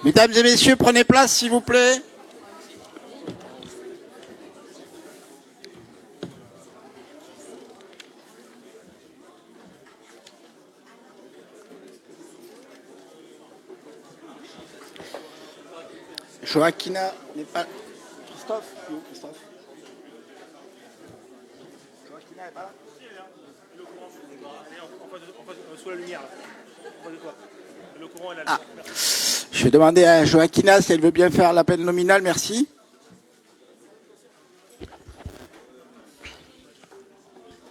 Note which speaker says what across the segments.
Speaker 1: Mesdames et messieurs, prenez place, s'il vous plaît. Joaquina n'est pas... Christophe? Où, Christophe? Joaquina n'est pas là?
Speaker 2: Sous la lumière, là. En face de toi. Le courant est là.
Speaker 1: Ah. Je vais demander à Joaquina si elle veut bien faire l'appel nominal, merci.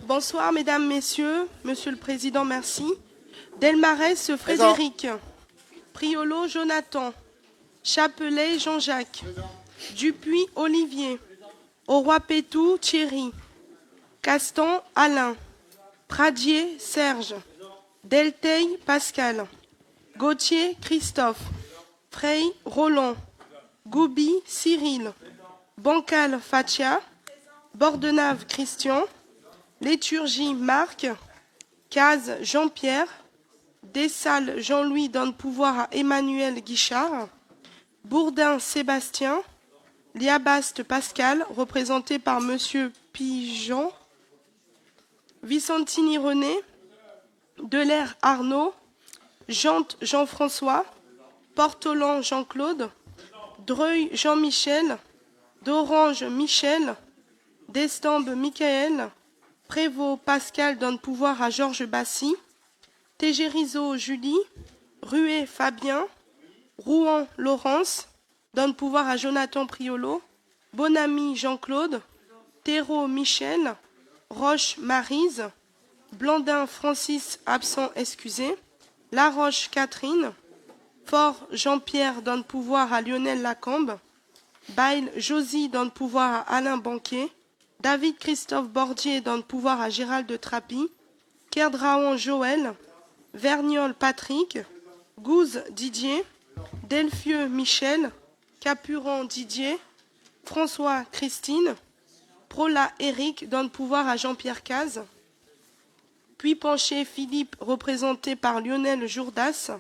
Speaker 3: Bonsoir, mesdames, messieurs. Monsieur le Président, merci. Delmarès, Frédéric. Priolo, Jonathan. Chapelet, Jean-Jacques. Dupuis, Olivier. Auroy-Pétou, Thierry. Castan, Alain. Pradier, Serge. Delteil, Pascal. Gauthier, Christophe. Frey, Roland. Goubi, Cyril. Bancal, Fatia. Bordenave, Christian. Léturgie, Marc. Caz, Jean-Pierre. Dessalles, Jean-Louis donne pouvoir à Emmanuel Guichard. Bourdin, Sébastien. Liabaste, Pascal, représenté par Monsieur Pigeon. Vicentini, René. Delair, Arnaud. Jante, Jean-François. Portolan, Jean-Claude. Dreuil, Jean-Michel. D'Orange, Michel. Destambe, Michael. Prévost, Pascal donne pouvoir à Georges Bassy. Tégérizo, Julie. Rué, Fabien. Rouen, Laurence. Donne pouvoir à Jonathan Priolo. Bonami, Jean-Claude. Thérault, Michel. Roche, Maryse. Blandin, Francis, absent, excusé. Laroche, Catherine. Fort, Jean-Pierre donne pouvoir à Lionel Lacambe. Bail, Josie donne pouvoir à Alain Banquier. David Christophe Bordier donne pouvoir à Gérald de Trappy. Kerdraon, Joël. Vergnol, Patrick. Gouze, Didier. Delfieux, Michel. Capuron, Didier. François, Christine. Prola, Éric donne pouvoir à Jean-Pierre Caz. Puis Penché, Philippe, représenté par Lionel Jourdas.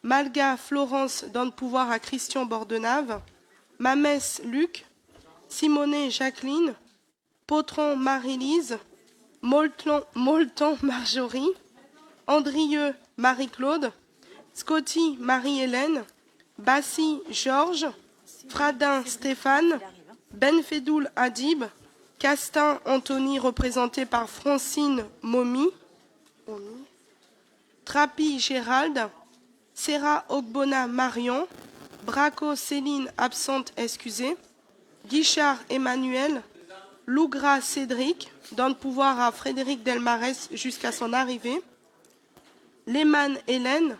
Speaker 3: Malga, Florence donne pouvoir à Christian Bordenave. Mamès, Luc. Simonet, Jacqueline. Potron, Marie-Lise. Moltan, Marjorie. Andrieux, Marie-Claude. Scotty, Marie-Hélène. Bassi, Georges. Fradin, Stéphane. Benfedoul, Adib. Castin, Anthony, représenté par Francine, Momi. Trapi, Gérald. Serra, Ogbona, Marion. Braco, Céline, absente, excusée. Guichard, Emmanuel. Lougra, Cédric, donne pouvoir à Frédéric Delmarès jusqu'à son arrivée. Lehmann, Hélène.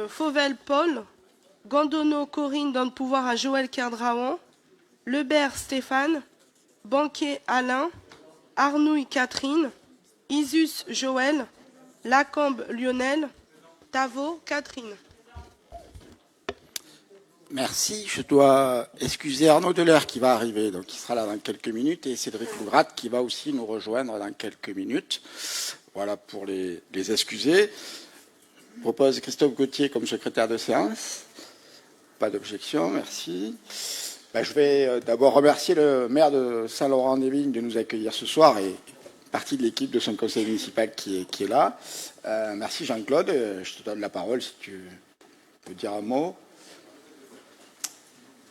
Speaker 3: Fauvel, Paul. Gandono, Corinne, donne pouvoir à Joël Kerdraon. Lebert, Stéphane. Banquier, Alain. Arnouille, Catherine. Isus, Joël. Lacambe, Lionel. Tavo, Catherine.
Speaker 1: Merci. Je dois excuser Arnaud Delair qui va arriver, donc il sera là dans quelques minutes, et Cédric Lougrat qui va aussi nous rejoindre dans quelques minutes. Voilà pour les excuser. Je propose Christophe Gauthier comme secrétaire de séance. Pas d'objection, merci. Je vais d'abord remercier le maire de Saint-Laurent-des-Vignes de nous accueillir ce soir et partie de l'équipe de son conseil municipal qui est là. Merci Jean-Claude. Je te donne la parole si tu veux dire un mot.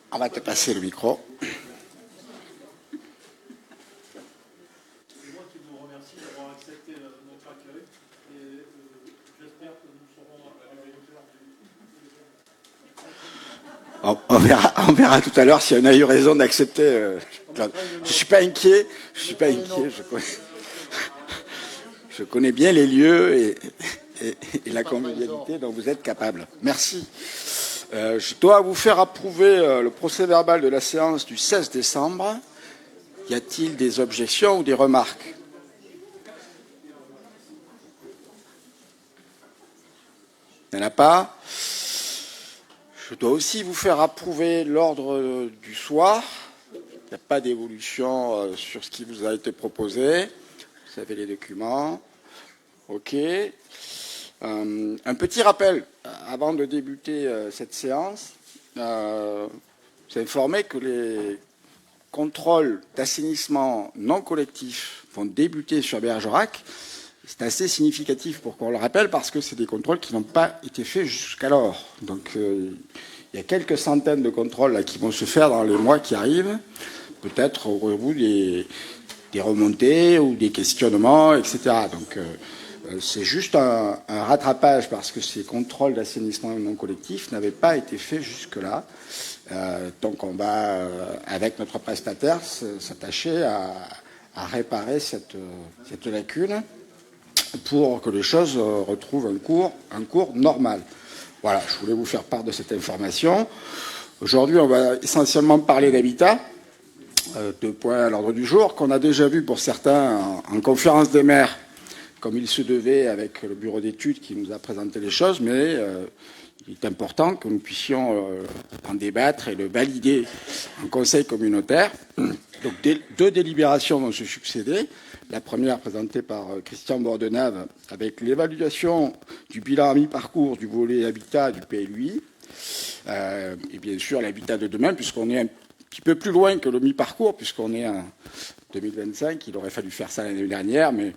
Speaker 1: On va te passer le micro.
Speaker 2: C'est moi qui vous remercie d'avoir accepté notre accueil et j'espère que nous serons à
Speaker 1: On verra tout à l'heure si on a eu raison d'accepter. Je suis pas inquiet. Je connais bien les lieux et la convivialité dont vous êtes capable. Merci. Je dois vous faire approuver le procès-verbal de la séance du 16 décembre. Y a-t-il des objections ou des remarques? Il n'y en a pas. Je dois aussi vous faire approuver l'ordre du soir. Il n'y a pas d'évolution sur ce qui vous a été proposé. Vous avez les documents. OK. Un petit rappel avant de débuter cette séance, vous informer que les contrôles d'assainissement non collectifs vont débuter sur Bergerac. C'est assez significatif pour qu'on le rappelle parce que c'est des contrôles qui n'ont pas été faits jusqu'alors. Donc il y a quelques centaines de contrôles là, qui vont se faire dans les mois qui arrivent. Peut-être aurez-vous des remontées ou des questionnements, etc. Donc c'est juste un rattrapage parce que ces contrôles d'assainissement non collectif n'avaient pas été faits jusque-là. Donc on va, avec notre prestataire, s'attacher à réparer cette lacune pour que les choses retrouvent un cours normal. Voilà, je voulais vous faire part de cette information. Aujourd'hui, on va essentiellement parler d'habitat. 2 points à l'ordre du jour, qu'on a déjà vu pour certains en conférence des maires, comme il se devait avec le bureau d'études qui nous a présenté les choses, mais il est important que nous puissions en débattre et le valider en conseil communautaire. Donc 2 délibérations vont se succéder. La première présentée par Christian Bordenave avec l'évaluation du bilan à mi-parcours du volet habitat du PLUI et bien sûr l'habitat de demain, puisqu'on est un petit peu plus loin que le mi-parcours, puisqu'on est en 2025. Il aurait fallu faire ça l'année dernière, mais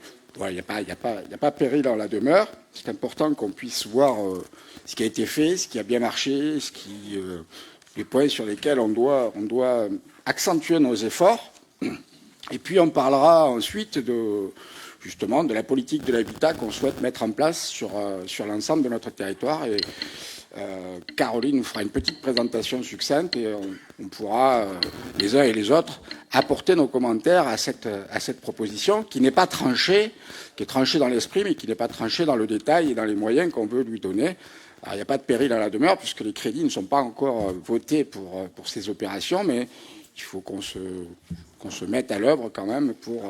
Speaker 1: il n'y a pas péril dans la demeure. C'est important qu'on puisse voir ce qui a été fait, ce qui a bien marché, les points sur lesquels on doit accentuer nos efforts. Et puis on parlera ensuite justement de la politique de l'habitat qu'on souhaite mettre en place sur l'ensemble de notre territoire. Et Caroline nous fera une petite présentation succincte et on pourra, les uns et les autres, apporter nos commentaires à cette proposition qui n'est pas tranchée, qui est tranchée dans l'esprit, mais qui n'est pas tranchée dans le détail et dans les moyens qu'on veut lui donner. Alors, il n'y a pas de péril à la demeure puisque les crédits ne sont pas encore votés pour ces opérations, mais il faut qu'on se mette à l'œuvre quand même pour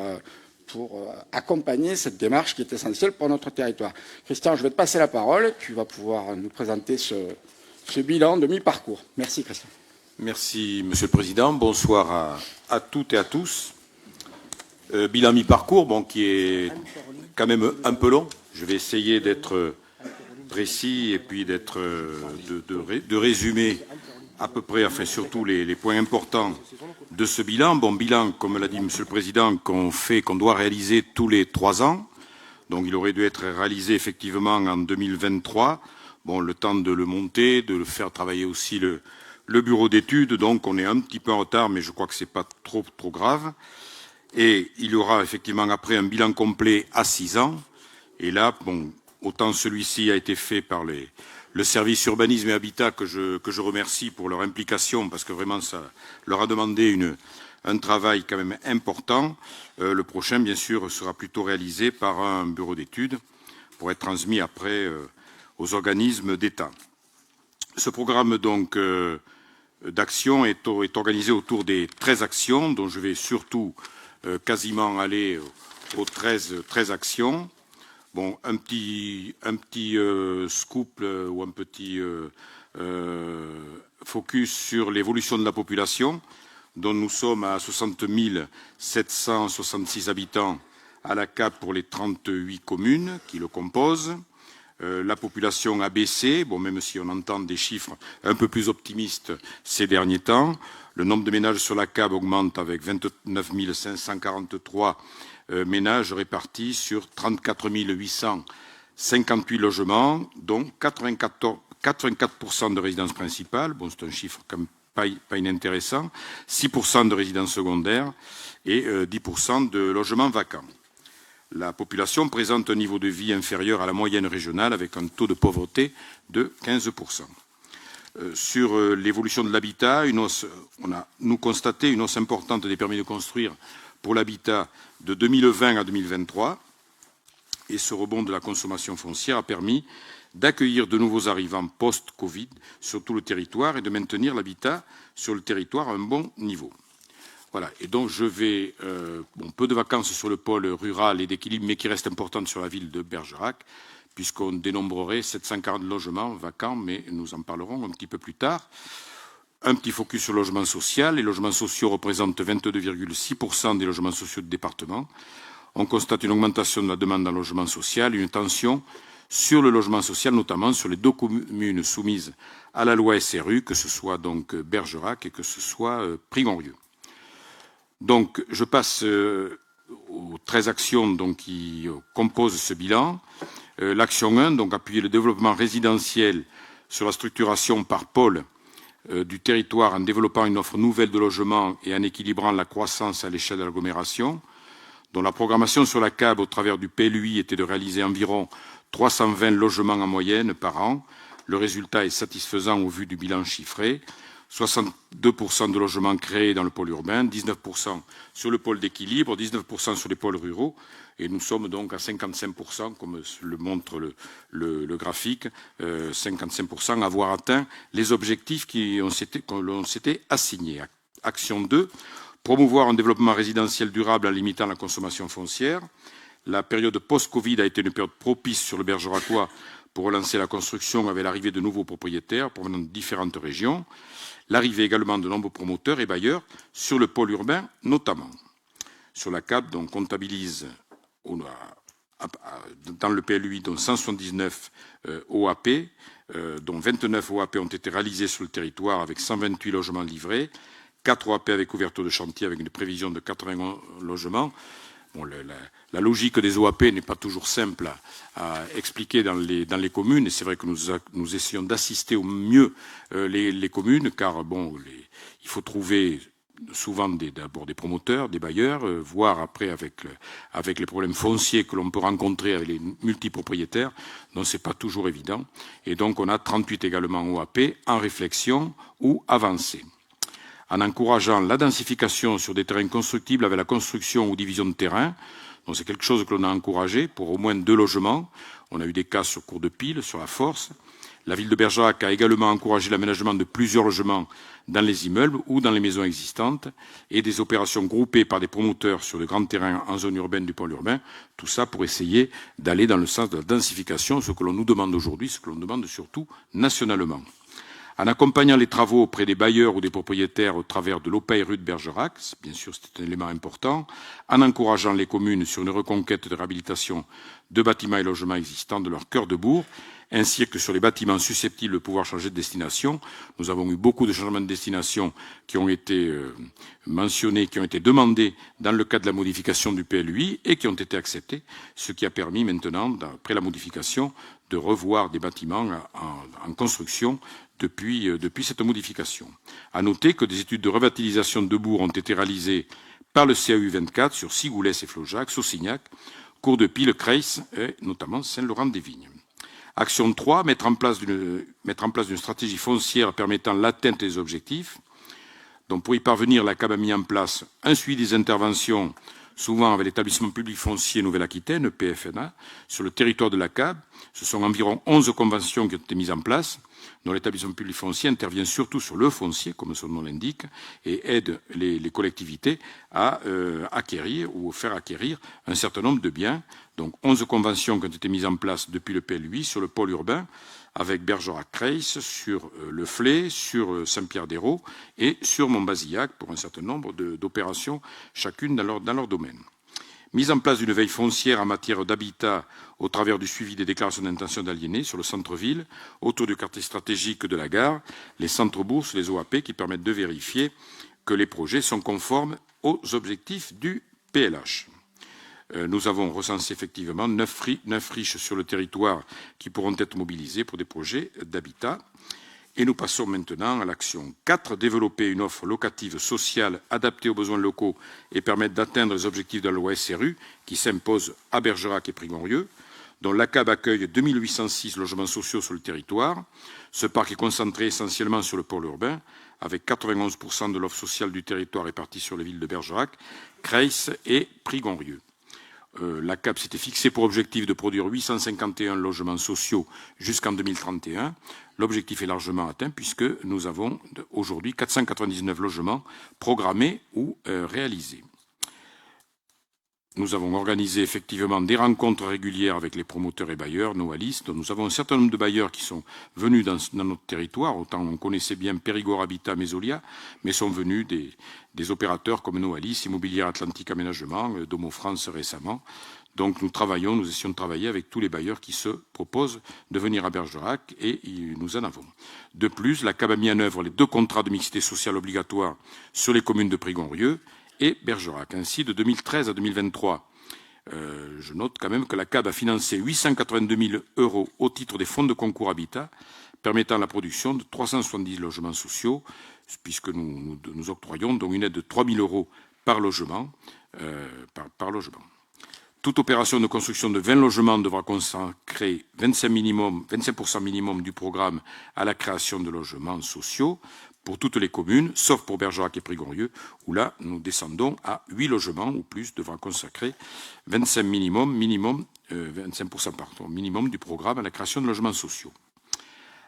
Speaker 1: accompagner cette démarche qui est essentielle pour notre territoire. Christian, je vais te passer la parole. Tu vas pouvoir nous présenter ce bilan de mi-parcours. Merci, Christian.
Speaker 4: Merci, Monsieur le Président. Bonsoir à toutes et à tous. Bilan mi-parcours, qui est quand même un peu long. Je vais essayer d'être précis et puis de résumer à peu près, enfin surtout les points importants de ce bilan. Bilan, comme l'a dit Monsieur le Président, qu'on doit réaliser tous les 3 ans. Donc il aurait dû être réalisé effectivement en 2023. Le temps de le monter, de le faire travailler aussi le bureau d'études. Donc on est un petit peu en retard, mais je crois que c'est pas trop grave. Et il y aura effectivement après un bilan complet à 6 ans. Et là, autant celui-ci a été fait par le service urbanisme et habitat que je remercie pour leur implication parce que vraiment ça leur a demandé un travail quand même important. Le prochain, bien sûr, sera plutôt réalisé par un bureau d'études pour être transmis après aux organismes d'État. Ce programme donc d'action est organisé autour des 13 actions dont je vais surtout quasiment aller aux 13 actions. Un petit scoop ou un petit focus sur l'évolution de la population, dont nous sommes à 60 766 habitants à la CAP pour les 38 communes qui le composent. La population a baissé, même si on entend des chiffres un peu plus optimistes ces derniers temps. Le nombre de ménages sur la CAP augmente avec 29 543 ménages répartis sur 34 858 logements, dont 84% de résidences principales, c'est un chiffre quand même pas inintéressant, 6% de résidences secondaires et 10% de logements vacants. La population présente un niveau de vie inférieur à la moyenne régionale avec un taux de pauvreté de 15%. Sur l'évolution de l'habitat, nous constaté une hausse importante des permis de construire pour l'habitat de 2020 à 2023. Et ce rebond de la consommation foncière a permis d'accueillir de nouveaux arrivants post-Covid sur tout le territoire et de maintenir l'habitat sur le territoire à un bon niveau. Voilà. Et donc je vais, peu de vacances sur le pôle rural et d'équilibre, mais qui reste importante sur la ville de Bergerac, puisqu'on dénombrerait 740 logements vacants, mais nous en parlerons un petit peu plus tard. Un petit focus sur le logement social. Les logements sociaux représentent 22,6% des logements sociaux du département. On constate une augmentation de la demande en logement social, une tension sur le logement social, notamment sur les 2 communes soumises à la loi SRU, que ce soit donc Bergerac et que ce soit Prigonrieux. Donc, je passe aux 13 actions donc, qui composent ce bilan. L'action 1, donc appuyer le développement résidentiel sur la structuration par pôle du territoire en développant une offre nouvelle de logement et en équilibrant la croissance à l'échelle de l'agglomération, dont la programmation sur la CAB au travers du PLUI était de réaliser environ 320 logements en moyenne par an. Le résultat est satisfaisant au vu du bilan chiffré. 62% de logements créés dans le pôle urbain, 19% sur le pôle d'équilibre, 19% sur les pôles ruraux, et nous sommes donc à 55%, comme le montre le graphique, 55% à avoir atteint les objectifs qu'on s'était assignés. Action 2, promouvoir un développement résidentiel durable en limitant la consommation foncière. La période post-Covid a été une période propice sur le Bergeracois pour relancer la construction avec l'arrivée de nouveaux propriétaires provenant de différentes régions. L'arrivée également de nombreux promoteurs et bailleurs sur le pôle urbain notamment. Sur la CAB, on comptabilise dans le PLUI dont 179 OAP, dont 29 OAP ont été réalisés sur le territoire avec 128 logements livrés, 4 OAP avec ouverture de chantier avec une prévision de 80 logements. Bon, la logique des OAP n'est pas toujours simple à expliquer dans les communes, et c'est vrai que nous essayons d'assister au mieux les communes, car bon, il faut trouver souvent d'abord des promoteurs, des bailleurs, voire après avec les problèmes fonciers que l'on peut rencontrer avec les multipropriétaires, donc c'est pas toujours évident. Et donc on a 38 également OAP en réflexion ou avancée. En encourageant la densification sur des terrains constructibles avec la construction ou division de terrain. Donc c'est quelque chose que l'on a encouragé pour au moins 2 logements. On a eu des cas sur Cour de Pile, sur la Force. La ville de Bergerac a également encouragé l'aménagement de plusieurs logements dans les immeubles ou dans les maisons existantes et des opérations groupées par des promoteurs sur de grands terrains en zone urbaine du pôle urbain. Tout ça pour essayer d'aller dans le sens de la densification, ce que l'on nous demande aujourd'hui, ce que l'on demande surtout nationalement. En accompagnant les travaux auprès des bailleurs ou des propriétaires au travers de l'OPEI-RU de Bergerac, bien sûr c'est un élément important, en encourageant les communes sur une reconquête de réhabilitation de bâtiments et logements existants de leur cœur de bourg, ainsi que sur les bâtiments susceptibles de pouvoir changer de destination. Nous avons eu beaucoup de changements de destination qui ont été mentionnés, qui ont été demandés dans le cadre de la modification du PLUI et qui ont été acceptés, ce qui a permis maintenant, après la modification, de revoir des bâtiments en construction depuis cette modification. À noter que des études de revitalisation de bourg ont été réalisées par le CAU 24 sur Sigoulès et Flaujac, Saussignac, Cour de Pile, Creys et notamment Saint-Laurent-des-Vignes. Action 3, mettre en place une stratégie foncière permettant l'atteinte des objectifs. Donc pour y parvenir, la CAB a mis en place un suivi des interventions, souvent avec l'établissement public foncier Nouvelle-Aquitaine, PFNA, sur le territoire de la CAB. Ce sont environ 11 conventions qui ont été mises en place, dont l'établissement public foncier intervient surtout sur le foncier, comme son nom l'indique, et aide les collectivités à acquérir ou faire acquérir un certain nombre de biens. Donc 11 conventions qui ont été mises en place depuis le PLUI sur le pôle urbain, avec Bergerac-Creys, sur le Flé, sur Saint-Pierre-d'Hérault et sur Montbazillac pour un certain nombre d'opérations, chacune dans leur domaine. Mise en place d'une veille foncière en matière d'habitat au travers du suivi des déclarations d'intention d'aliéner sur le centre-ville, autour du quartier stratégique de la gare, les centres-bourses, les OAP qui permettent de vérifier que les projets sont conformes aux objectifs du PLH. Nous avons recensé effectivement 9 friches sur le territoire qui pourront être mobilisées pour des projets d'habitat. Et nous passons maintenant à l'action 4, développer une offre locative sociale adaptée aux besoins locaux et permettre d'atteindre les objectifs de la loi SRU qui s'impose à Bergerac et Prigonrieux, dont la CAB accueille 2806 logements sociaux sur le territoire. Ce parc est concentré essentiellement sur le pôle urbain, avec 91% de l'offre sociale du territoire répartie sur les villes de Bergerac, Creys et Prigonrieux. La CAB s'était fixée pour objectif de produire 851 logements sociaux jusqu'en 2031. L'objectif est largement atteint puisque nous avons aujourd'hui 499 logements programmés ou réalisés. nous avons organisé effectivement des rencontres régulières avec les promoteurs et bailleurs, nos listes. Nous avons un certain nombre de bailleurs qui sont venus dans notre territoire. Autant on connaissait bien Périgord Habitat, Mésolia, mais sont venus des opérateurs comme Noalis, Immobilière Atlantique Aménagement, Domo France récemment. Donc nous essayons de travailler avec tous les bailleurs qui se proposent de venir à Bergerac et nous en avons. De plus, la CAB a mis en œuvre les 2 contrats de mixité sociale obligatoires sur les communes de Prigonrieux et Bergerac. Ainsi, de 2013 à 2023, je note quand même que la CAB a financé 882 000 € au titre des fonds de concours Habitat, permettant la production de 370 logements sociaux, puisque nous octroyons donc une aide de 3 000 € par logement. Toute opération de construction de 20 logements devra consacrer 25% minimum du programme à la création de logements sociaux pour toutes les communes, sauf pour Bergerac et Prigonrieux, où là, nous descendons à 8 logements ou plus, devra consacrer 25% minimum du programme à la création de logements sociaux.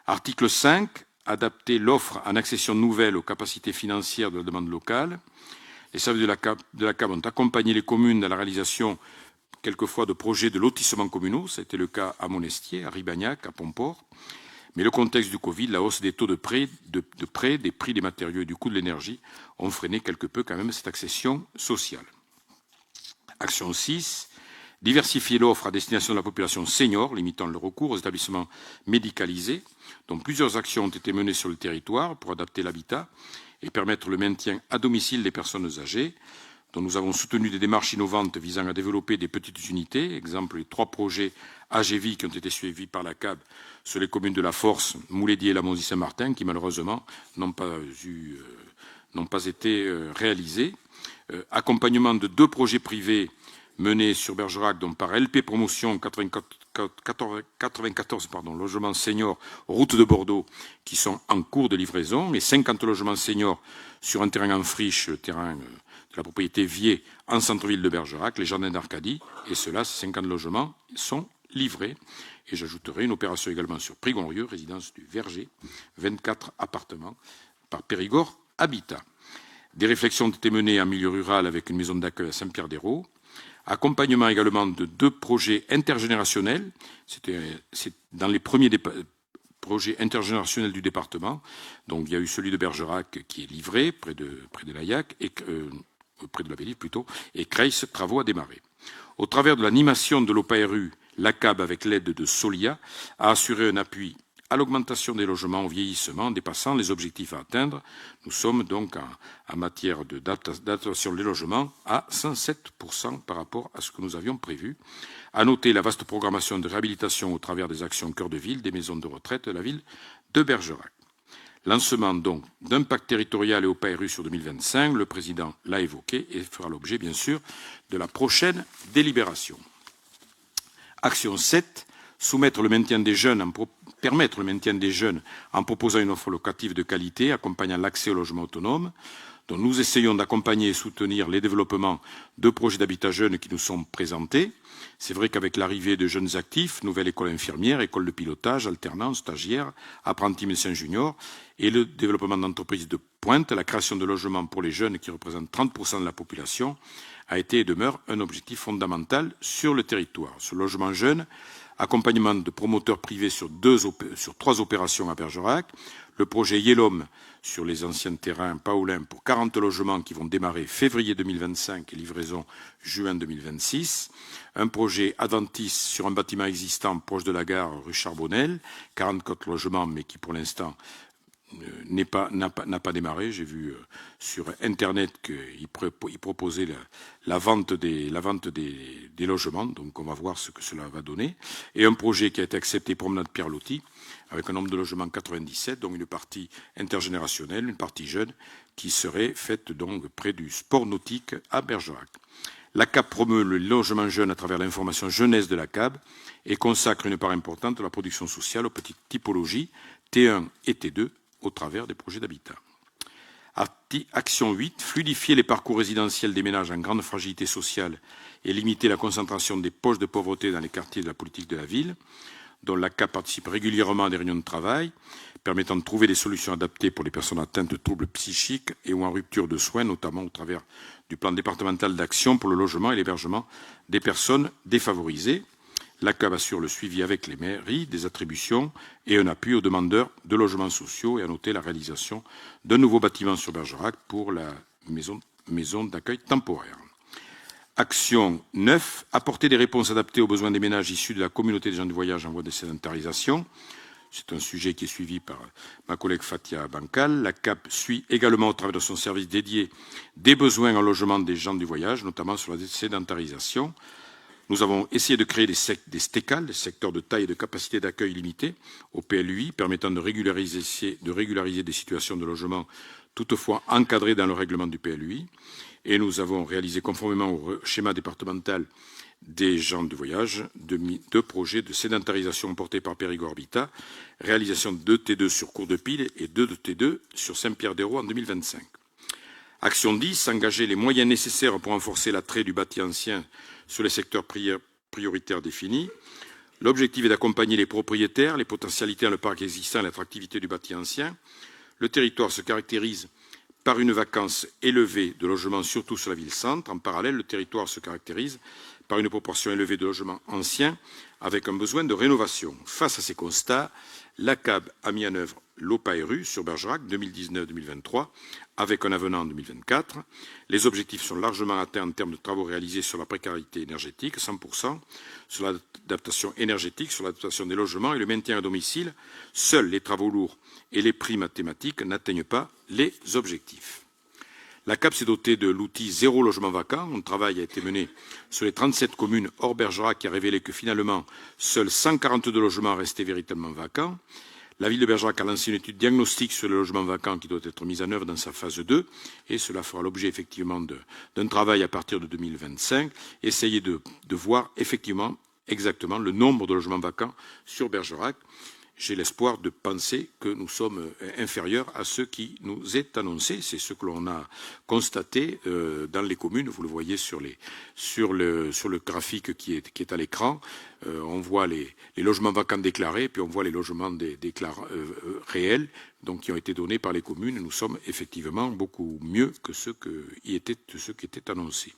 Speaker 4: Article 5, adapter l'offre en accession nouvelle aux capacités financières de la demande locale. Les services de la CAB ont accompagné les communes dans la réalisation quelquefois de projets de lotissement communaux. Ça a été le cas à Monestier, à Ribagnac, à Pomport. Mais le contexte du Covid, la hausse des taux de prêt, des prix des matériaux et du coût de l'énergie ont freiné quelque peu quand même cette accession sociale. Action 6, diversifier l'offre à destination de la population senior, limitant le recours aux établissements médicalisés, dont plusieurs actions ont été menées sur le territoire pour adapter l'habitat et permettre le maintien à domicile des personnes âgées, dont nous avons soutenu des démarches innovantes visant à développer des petites unités. Exemple, les 3 projets AGV qui ont été suivis par la CAB sur les communes de La Force, Mouledier et La Monzie-Saint-Martin, qui malheureusement n'ont pas été réalisés. Accompagnement de 2 projets privés menés sur Bergerac, dont par LP Promotion 94 logements seniors route de Bordeaux, qui sont en cours de livraison, et 50 logements seniors sur un terrain en friche, le terrain de la propriété Vier, en centre-ville de Bergerac, les jardins d'Arcadie, et ceux-là, ces 50 logements, sont livrés. Et j'ajouterai une opération également sur Prigonrieux, résidence du Verger, 24 appartements par Périgord Habitat. Des réflexions ont été menées en milieu rural avec une maison d'accueil à Saint-Pierre-des-Raux. Accompagnement également de 2 projets intergénérationnels. C'est dans les premiers projets intergénérationnels du département. Donc il y a eu celui de Bergerac qui est livré près de l'Aillac, près de la Belle-Île plutôt, et Creil, travaux à démarrer. Au travers de l'animation de l'OPARU, la CAB, avec l'aide de Solia, a assuré un appui à l'augmentation des logements au vieillissement, dépassant les objectifs à atteindre. Nous sommes donc en matière d'adaptation des logements à 107% par rapport à ce que nous avions prévu. À noter la vaste programmation de réhabilitation au travers des actions cœur de ville, des maisons de retraite de la ville de Bergerac. Lancement donc d'un pacte territorial et au PRU sur 2025, le président l'a évoqué et fera l'objet bien sûr de la prochaine délibération. Action 7, permettre le maintien des jeunes en proposant une offre locative de qualité, accompagnant l'accès au logement autonome, dont nous essayons d'accompagner et soutenir les développements de projets d'habitat jeunes qui nous sont présentés. C'est vrai qu'avec l'arrivée de jeunes actifs, nouvelle école infirmière, école de pilotage, alternance, stagiaires, apprentis médecins juniors, et le développement d'entreprises de pointe, la création de logements pour les jeunes qui représentent 30% de la population, a été et demeure un objectif fondamental sur le territoire. Ce logement jeune, accompagnement de promoteurs privés sur 3 opérations à Bergerac, le projet Yelom sur les anciens terrains Paulin pour 40 logements qui vont démarrer février 2025 et livraison juin 2026, un projet Adventis sur un bâtiment existant proche de la gare rue Charbonnel, 44 logements mais qui pour l'instant n'a pas démarré. J'ai vu sur Internet qu'il proposait la vente des logements, donc on va voir ce que cela va donner. Et un projet qui a été accepté Promenade Pierre Loti, avec un nombre de logements 97, donc une partie intergénérationnelle, une partie jeune, qui serait faite donc près du sport nautique à Bergerac. La CAB promeut le logement jeune à travers l'information jeunesse de la CAB et consacre une part importante de la production sociale aux petites typologies T1 et T2 au travers des projets d'habitat. Action 8, fluidifier les parcours résidentiels des ménages en grande fragilité sociale et limiter la concentration des poches de pauvreté dans les quartiers de la politique de la ville. dont la CAP participe régulièrement à des réunions de travail, permettant de trouver des solutions adaptées pour les personnes atteintes de troubles psychiques et ou en rupture de soins, notamment au travers du plan départemental d'action pour le logement et l'hébergement des personnes défavorisées. La CAB assure le suivi avec les mairies des attributions et un appui aux demandeurs de logements sociaux et a noté la réalisation d'un nouveau bâtiment sur Bergerac pour la maison d'accueil temporaire. Action 9, apporter des réponses adaptées aux besoins des ménages issus de la communauté des gens du voyage en voie de sédentarisation. C'est un sujet qui est suivi par ma collègue Fatia Bancal. La CAP suit également au travers de son service dédié des besoins en logement des gens du voyage, notamment sur la sédentarisation. Nous avons essayé de créer des STECAL, des secteurs de taille et de capacité d'accueil limitée, au PLUI, permettant de régulariser des situations de logement toutefois encadrées dans le règlement du PLUI. Et nous avons réalisé, conformément au schéma départemental des gens du voyage, deux projets de sédentarisation portés par Périgord Habitat, réalisation de 2 T2 sur Cours-de-Pile et 2 T2 sur Saint-Pierre-des-Rois en 2025. Action 10, engager les moyens nécessaires pour renforcer l'attrait du bâti ancien sur les secteurs prioritaires définis. L'objectif est d'accompagner les propriétaires, les potentialités dans le parc existant et l'attractivité du bâti ancien. Le territoire se caractérise par une vacance élevée de logements, surtout sur la ville-centre. En parallèle, le territoire se caractérise par une proportion élevée de logements anciens avec un besoin de rénovation. Face à ces constats, la CAB a mis en œuvre l'OPARU sur Bergerac 2019-2023 avec un avenant en 2024. Les objectifs sont largement atteints en termes de travaux réalisés sur la précarité énergétique, 100%, sur l'adaptation énergétique, sur l'adaptation des logements et le maintien à domicile. Seuls les travaux lourds et les prix mathématiques n'atteignent pas les objectifs. La CAP s'est dotée de l'outil zéro logement vacant. Un travail a été mené sur les 37 communes hors Bergerac qui a révélé que finalement, seuls 142 logements restaient véritablement vacants. La ville de Bergerac a lancé une étude diagnostique sur le logement vacant qui doit être mise en œuvre dans sa phase 2 et cela fera l'objet effectivement d'un travail à partir de 2025, essayer de voir effectivement exactement le nombre de logements vacants sur Bergerac. J'ai l'espoir de penser que nous sommes inférieurs à ce qui nous est annoncé. C'est ce que l'on a constaté dans les communes. Vous le voyez sur le graphique qui est à l'écran. On voit les logements vacants déclarés, puis on voit les logements réels, donc qui ont été donnés par les communes. Nous sommes effectivement beaucoup mieux que ce qui était annoncé.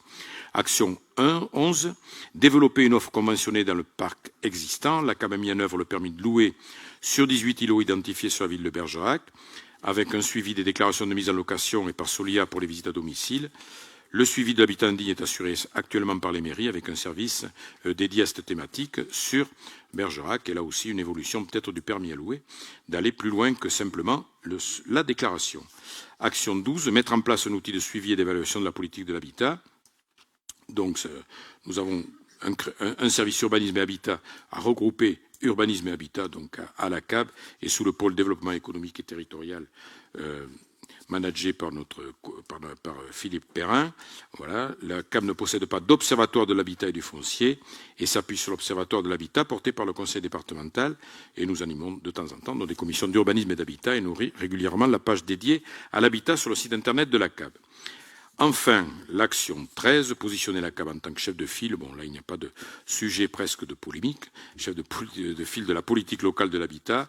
Speaker 4: Action 11, développer une offre conventionnée dans le parc existant. La CAB a mis en œuvre le permis de louer sur 18 îlots identifiés sur la ville de Bergerac, avec un suivi des déclarations de mise en location et par Solia pour les visites à domicile. Le suivi de l'habitat indigne est assuré actuellement par les mairies avec un service dédié à cette thématique sur Bergerac. Et là aussi, une évolution peut-être du permis à louer, d'aller plus loin que simplement la déclaration. Action 12, mettre en place un outil de suivi et d'évaluation de la politique de l'habitat. Donc, nous avons un service urbanisme et habitat à regrouper urbanisme et habitat donc à la CAB et sous le pôle développement économique et territorial managé par Philippe Perrin. Voilà. La CAB ne possède pas d'observatoire de l'habitat et du foncier et s'appuie sur l'observatoire de l'habitat porté par le conseil départemental et nous animons de temps en temps dans des commissions d'urbanisme et d'habitat et nourrit régulièrement la page dédiée à l'habitat sur le site internet de la CAB. Enfin, l'action 13, positionner la CAB en tant que chef de file. Bon, là, il n'y a pas de sujet presque de polémique. Chef de file de la politique locale de l'habitat.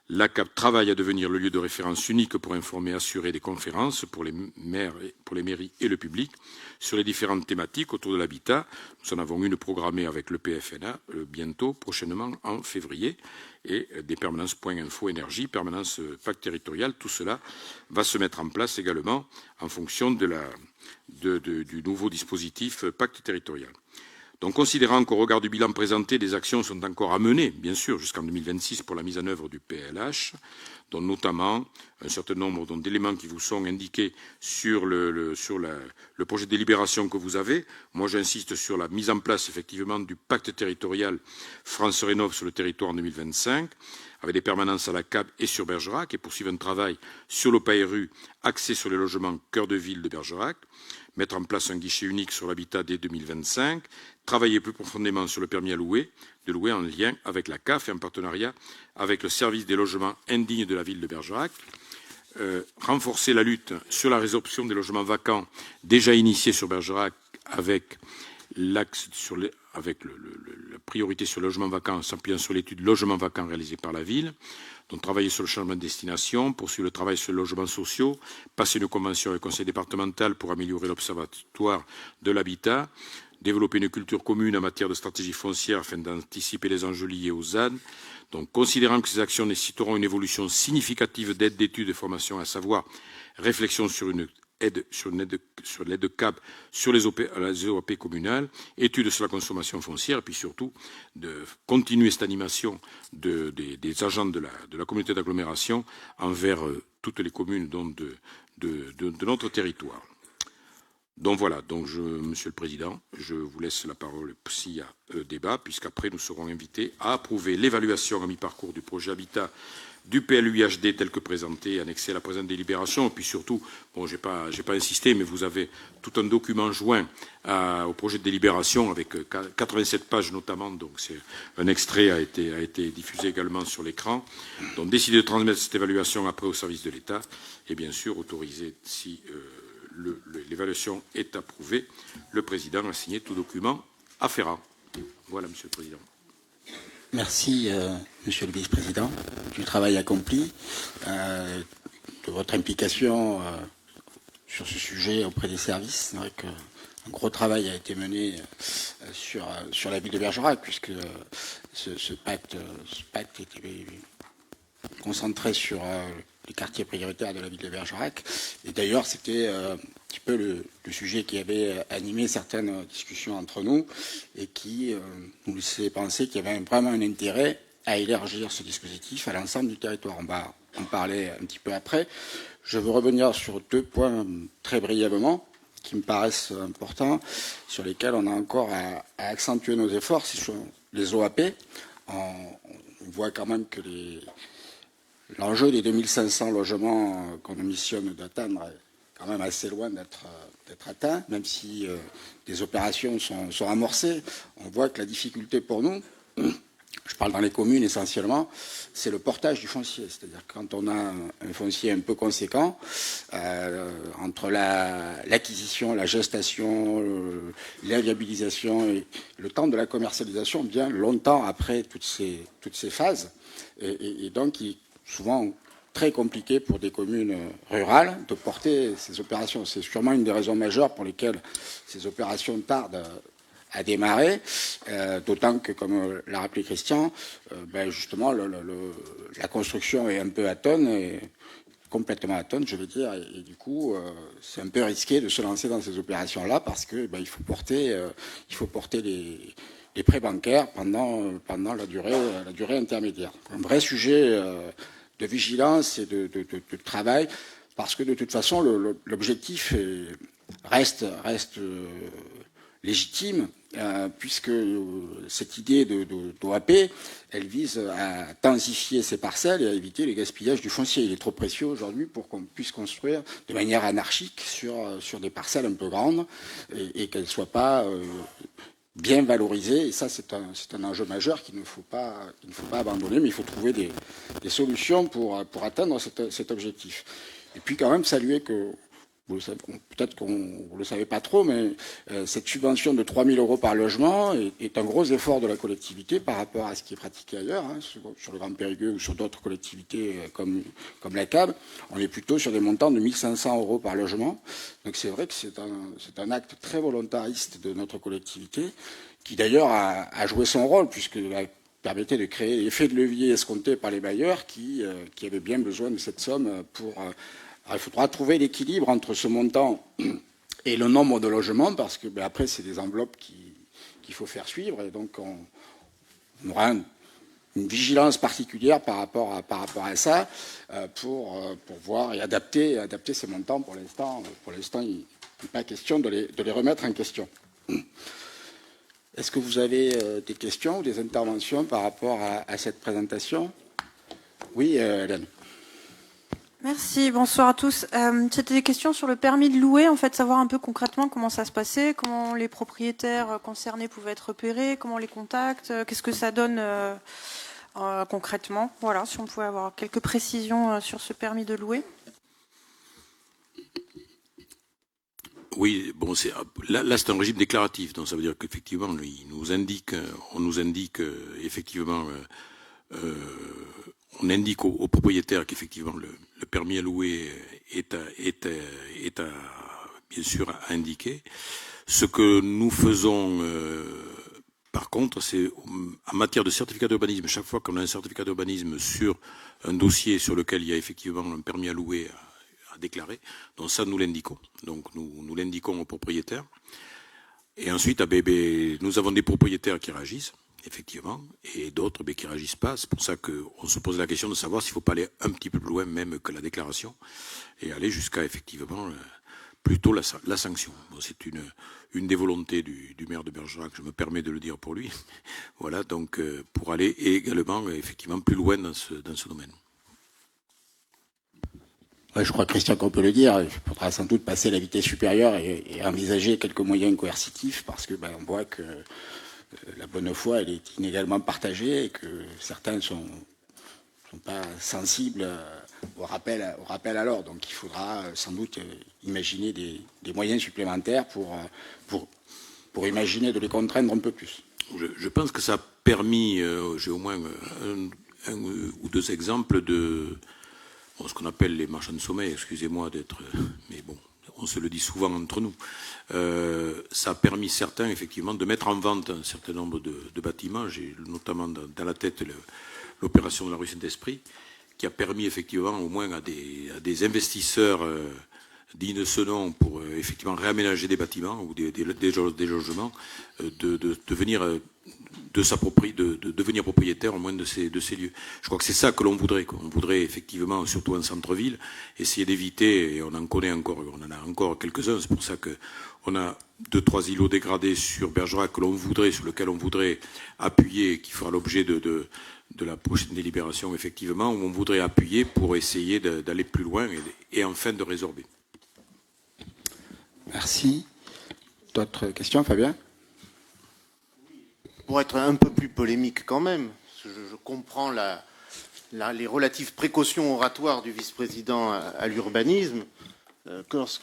Speaker 4: La CAB travaille à devenir le lieu de référence unique pour informer et assurer des conférences pour les mairies et le public sur les différentes thématiques autour de l'habitat. Nous en avons une programmée avec le PFNA bientôt, prochainement en février, et des permanences Point Info Énergie, permanence pacte territorial. Tout cela va se mettre en place également en fonction du nouveau dispositif pacte territorial. Donc, considérant qu'au regard du bilan présenté, des actions sont encore à mener, bien sûr, jusqu'en 2026 pour la mise en œuvre du PLH, dont notamment un certain nombre d'éléments qui vous sont indiqués sur le projet de délibération que vous avez. Moi, j'insiste sur la mise en place, effectivement, du pacte territorial France Rénov' sur le territoire en 2025, avec des permanences à la CAB et sur Bergerac, et poursuivre un travail sur l'OPARU axé sur les logements cœur de ville de Bergerac, mettre en place un guichet unique sur l'habitat dès 2025, travailler plus profondément sur le permis à louer, de louer en lien avec la CAF et en partenariat avec le service des logements indignes de la ville de Bergerac, renforcer la lutte sur la résorption des logements vacants déjà initiée sur Bergerac avec l'axe avec la priorité sur le logement vacant, en s'appuyant sur l'étude logement vacant réalisée par la ville. Donc travailler sur le changement de destination, poursuivre le travail sur le logement social, passer une convention avec le conseil départemental pour améliorer l'observatoire de l'habitat, développer une culture commune en matière de stratégie foncière afin d'anticiper les enjeux liés aux ZAN. Donc, considérant que ces actions nécessiteront une évolution significative d'aide d'études et de formation, à savoir réflexion sur l'aide CAP sur les OAP communales, études sur la consommation foncière, et puis surtout de continuer cette animation des agents de la communauté d'agglomération envers toutes les communes de notre territoire. Donc voilà, Monsieur le Président, je vous laisse la parole s'il y a débat, puisqu'après nous serons invités à approuver l'évaluation à mi-parcours du projet Habitat du PLUIHD tel que présenté, annexé à la présente délibération. Et puis surtout, bon, j'ai pas insisté, mais vous avez tout un document joint au projet de délibération avec 87 pages notamment. Donc c'est un extrait a été diffusé également sur l'écran. Donc décider de transmettre cette évaluation après au service de l'État et bien sûr autoriser si l'évaluation est approuvée, le président a signé tout document afférent. Voilà, Monsieur le Président.
Speaker 1: Merci, Monsieur le Vice-président, du travail accompli, de votre implication sur ce sujet auprès des services. C'est vrai qu'un gros travail a été mené sur la ville de Bergerac, puisque ce pacte était concentré sur les quartiers prioritaires de la ville de Bergerac. Et d'ailleurs, c'était un petit peu le sujet qui avait animé certaines discussions entre nous et qui nous laissait penser qu'il y avait vraiment un intérêt à élargir ce dispositif à l'ensemble du territoire. On va en parler un petit peu après. Je veux revenir sur 2 points très brièvement qui me paraissent importants, sur lesquels on a encore à accentuer nos efforts. C'est sur les OAP. On voit quand même que l'enjeu des 2500 logements qu'on ambitionne d'atteindre est quand même assez loin d'être atteint, même si des opérations sont amorcées. On voit que la difficulté pour nous, je parle dans les communes essentiellement, c'est le portage du foncier. C'est-à-dire que quand on a un foncier un peu conséquent, entre l'acquisition, la gestation, l'inviabilisation et le temps de la commercialisation vient longtemps après toutes ces phases. Et donc, il est souvent très compliqué pour des communes rurales de porter ces opérations. C'est sûrement une des raisons majeures pour lesquelles ces opérations tardent à démarrer, d'autant que, comme l'a rappelé Christian, justement, la construction est un peu atone, complètement atone, je veux dire, et du coup, c'est un peu risqué de se lancer dans ces opérations-là parce que il faut porter les prêts bancaires pendant la durée intermédiaire. Un vrai sujet de vigilance et de travail, parce que de toute façon, l'objectif reste légitime, puisque cette idée d'OAP, elle vise à densifier ces parcelles et à éviter le gaspillage du foncier. Il est trop précieux aujourd'hui pour qu'on puisse construire de manière anarchique sur des parcelles un peu grandes et qu'elles ne soient pas bien valorisées. Et ça, c'est un enjeu majeur qu'il ne faut pas abandonner, mais il faut trouver des solutions pour atteindre cet objectif. Et puis quand même saluer que, peut-être qu'on ne le savait pas trop, mais cette subvention de 3 000 € par logement est un gros effort de la collectivité par rapport à ce qui est pratiqué ailleurs, sur le Grand Périgueux ou sur d'autres collectivités comme la CAB. On est plutôt sur des montants de 1 500 € par logement. Donc c'est vrai que c'est un acte très volontariste de notre collectivité, qui d'ailleurs a joué son rôle, puisqu'elle permettait de créer l'effet de levier escompté par les bailleurs qui avaient bien besoin de cette somme pour... Alors, il faudra trouver l'équilibre entre ce montant et le nombre de logements, parce que après, c'est des enveloppes qu'il faut faire suivre, et donc on aura une vigilance particulière par rapport à ça pour voir et adapter ces montants. Pour l'instant, il n'est pas question de les remettre en question. Est-ce que vous avez des questions ou des interventions par rapport à cette présentation? Oui, Hélène.
Speaker 5: Merci, bonsoir à tous. C'était des questions sur le permis de louer, en fait, savoir un peu concrètement comment ça se passait, comment les propriétaires concernés pouvaient être repérés, comment les contacts, qu'est-ce que ça donne concrètement. Voilà, si on pouvait avoir quelques précisions sur ce permis de louer.
Speaker 4: Oui, bon, là c'est un régime déclaratif, donc ça veut dire qu'effectivement, on nous indique effectivement, on indique aux propriétaires qu'effectivement le permis à louer est bien sûr à indiquer. Ce que nous faisons, par contre, c'est en matière de certificat d'urbanisme, chaque fois qu'on a un certificat d'urbanisme sur un dossier sur lequel il y a effectivement un permis à louer à déclarer, donc ça nous l'indiquons. Donc nous l'indiquons aux propriétaires. Et ensuite, nous avons des propriétaires qui réagissent, effectivement, et d'autres qui ne réagissent pas. C'est pour ça qu'on se pose la question de savoir s'il ne faut pas aller un petit peu plus loin même que la déclaration et aller jusqu'à effectivement plutôt la sanction. Bon, c'est une des volontés du maire de Bergerac, je me permets de le dire pour lui. Voilà, donc pour aller également effectivement plus loin dans ce domaine.
Speaker 1: Ouais, je crois, Christian, qu'on peut le dire. Il faudra sans doute passer à la vitesse supérieure et envisager quelques moyens coercitifs parce que on voit que la bonne foi elle est inégalement partagée et que certains sont pas sensibles au rappel à l'ordre. Donc il faudra sans doute imaginer des moyens supplémentaires pour imaginer de les contraindre un peu plus.
Speaker 4: Je pense que ça a permis, j'ai au moins un ou deux exemples de ce qu'on appelle les marchands de sommeil, excusez-moi d'être... Mais bon, on se le dit souvent entre nous. Ça a permis certains, effectivement, de mettre en vente un certain nombre de bâtiments. J'ai notamment dans la tête l'opération de la rue Saint-Esprit, qui a permis, effectivement, au moins à des investisseurs dignes de ce nom pour, effectivement, réaménager des bâtiments ou des logements, de venir... de devenir propriétaire au moins de ces lieux. Je crois que c'est ça que l'on voudrait. On voudrait effectivement, surtout en centre-ville, essayer d'éviter, et on en connaît encore, on en a encore quelques-uns, c'est pour ça qu'on a 2-3 îlots dégradés sur Bergerac sur lesquels on voudrait appuyer, qui fera l'objet de la prochaine délibération, effectivement, où on voudrait appuyer pour essayer d'aller plus loin et enfin de résorber.
Speaker 1: Merci. D'autres questions, Fabien ?
Speaker 6: Pour être un peu plus polémique quand même, je comprends les relatives précautions oratoires du vice-président à l'urbanisme.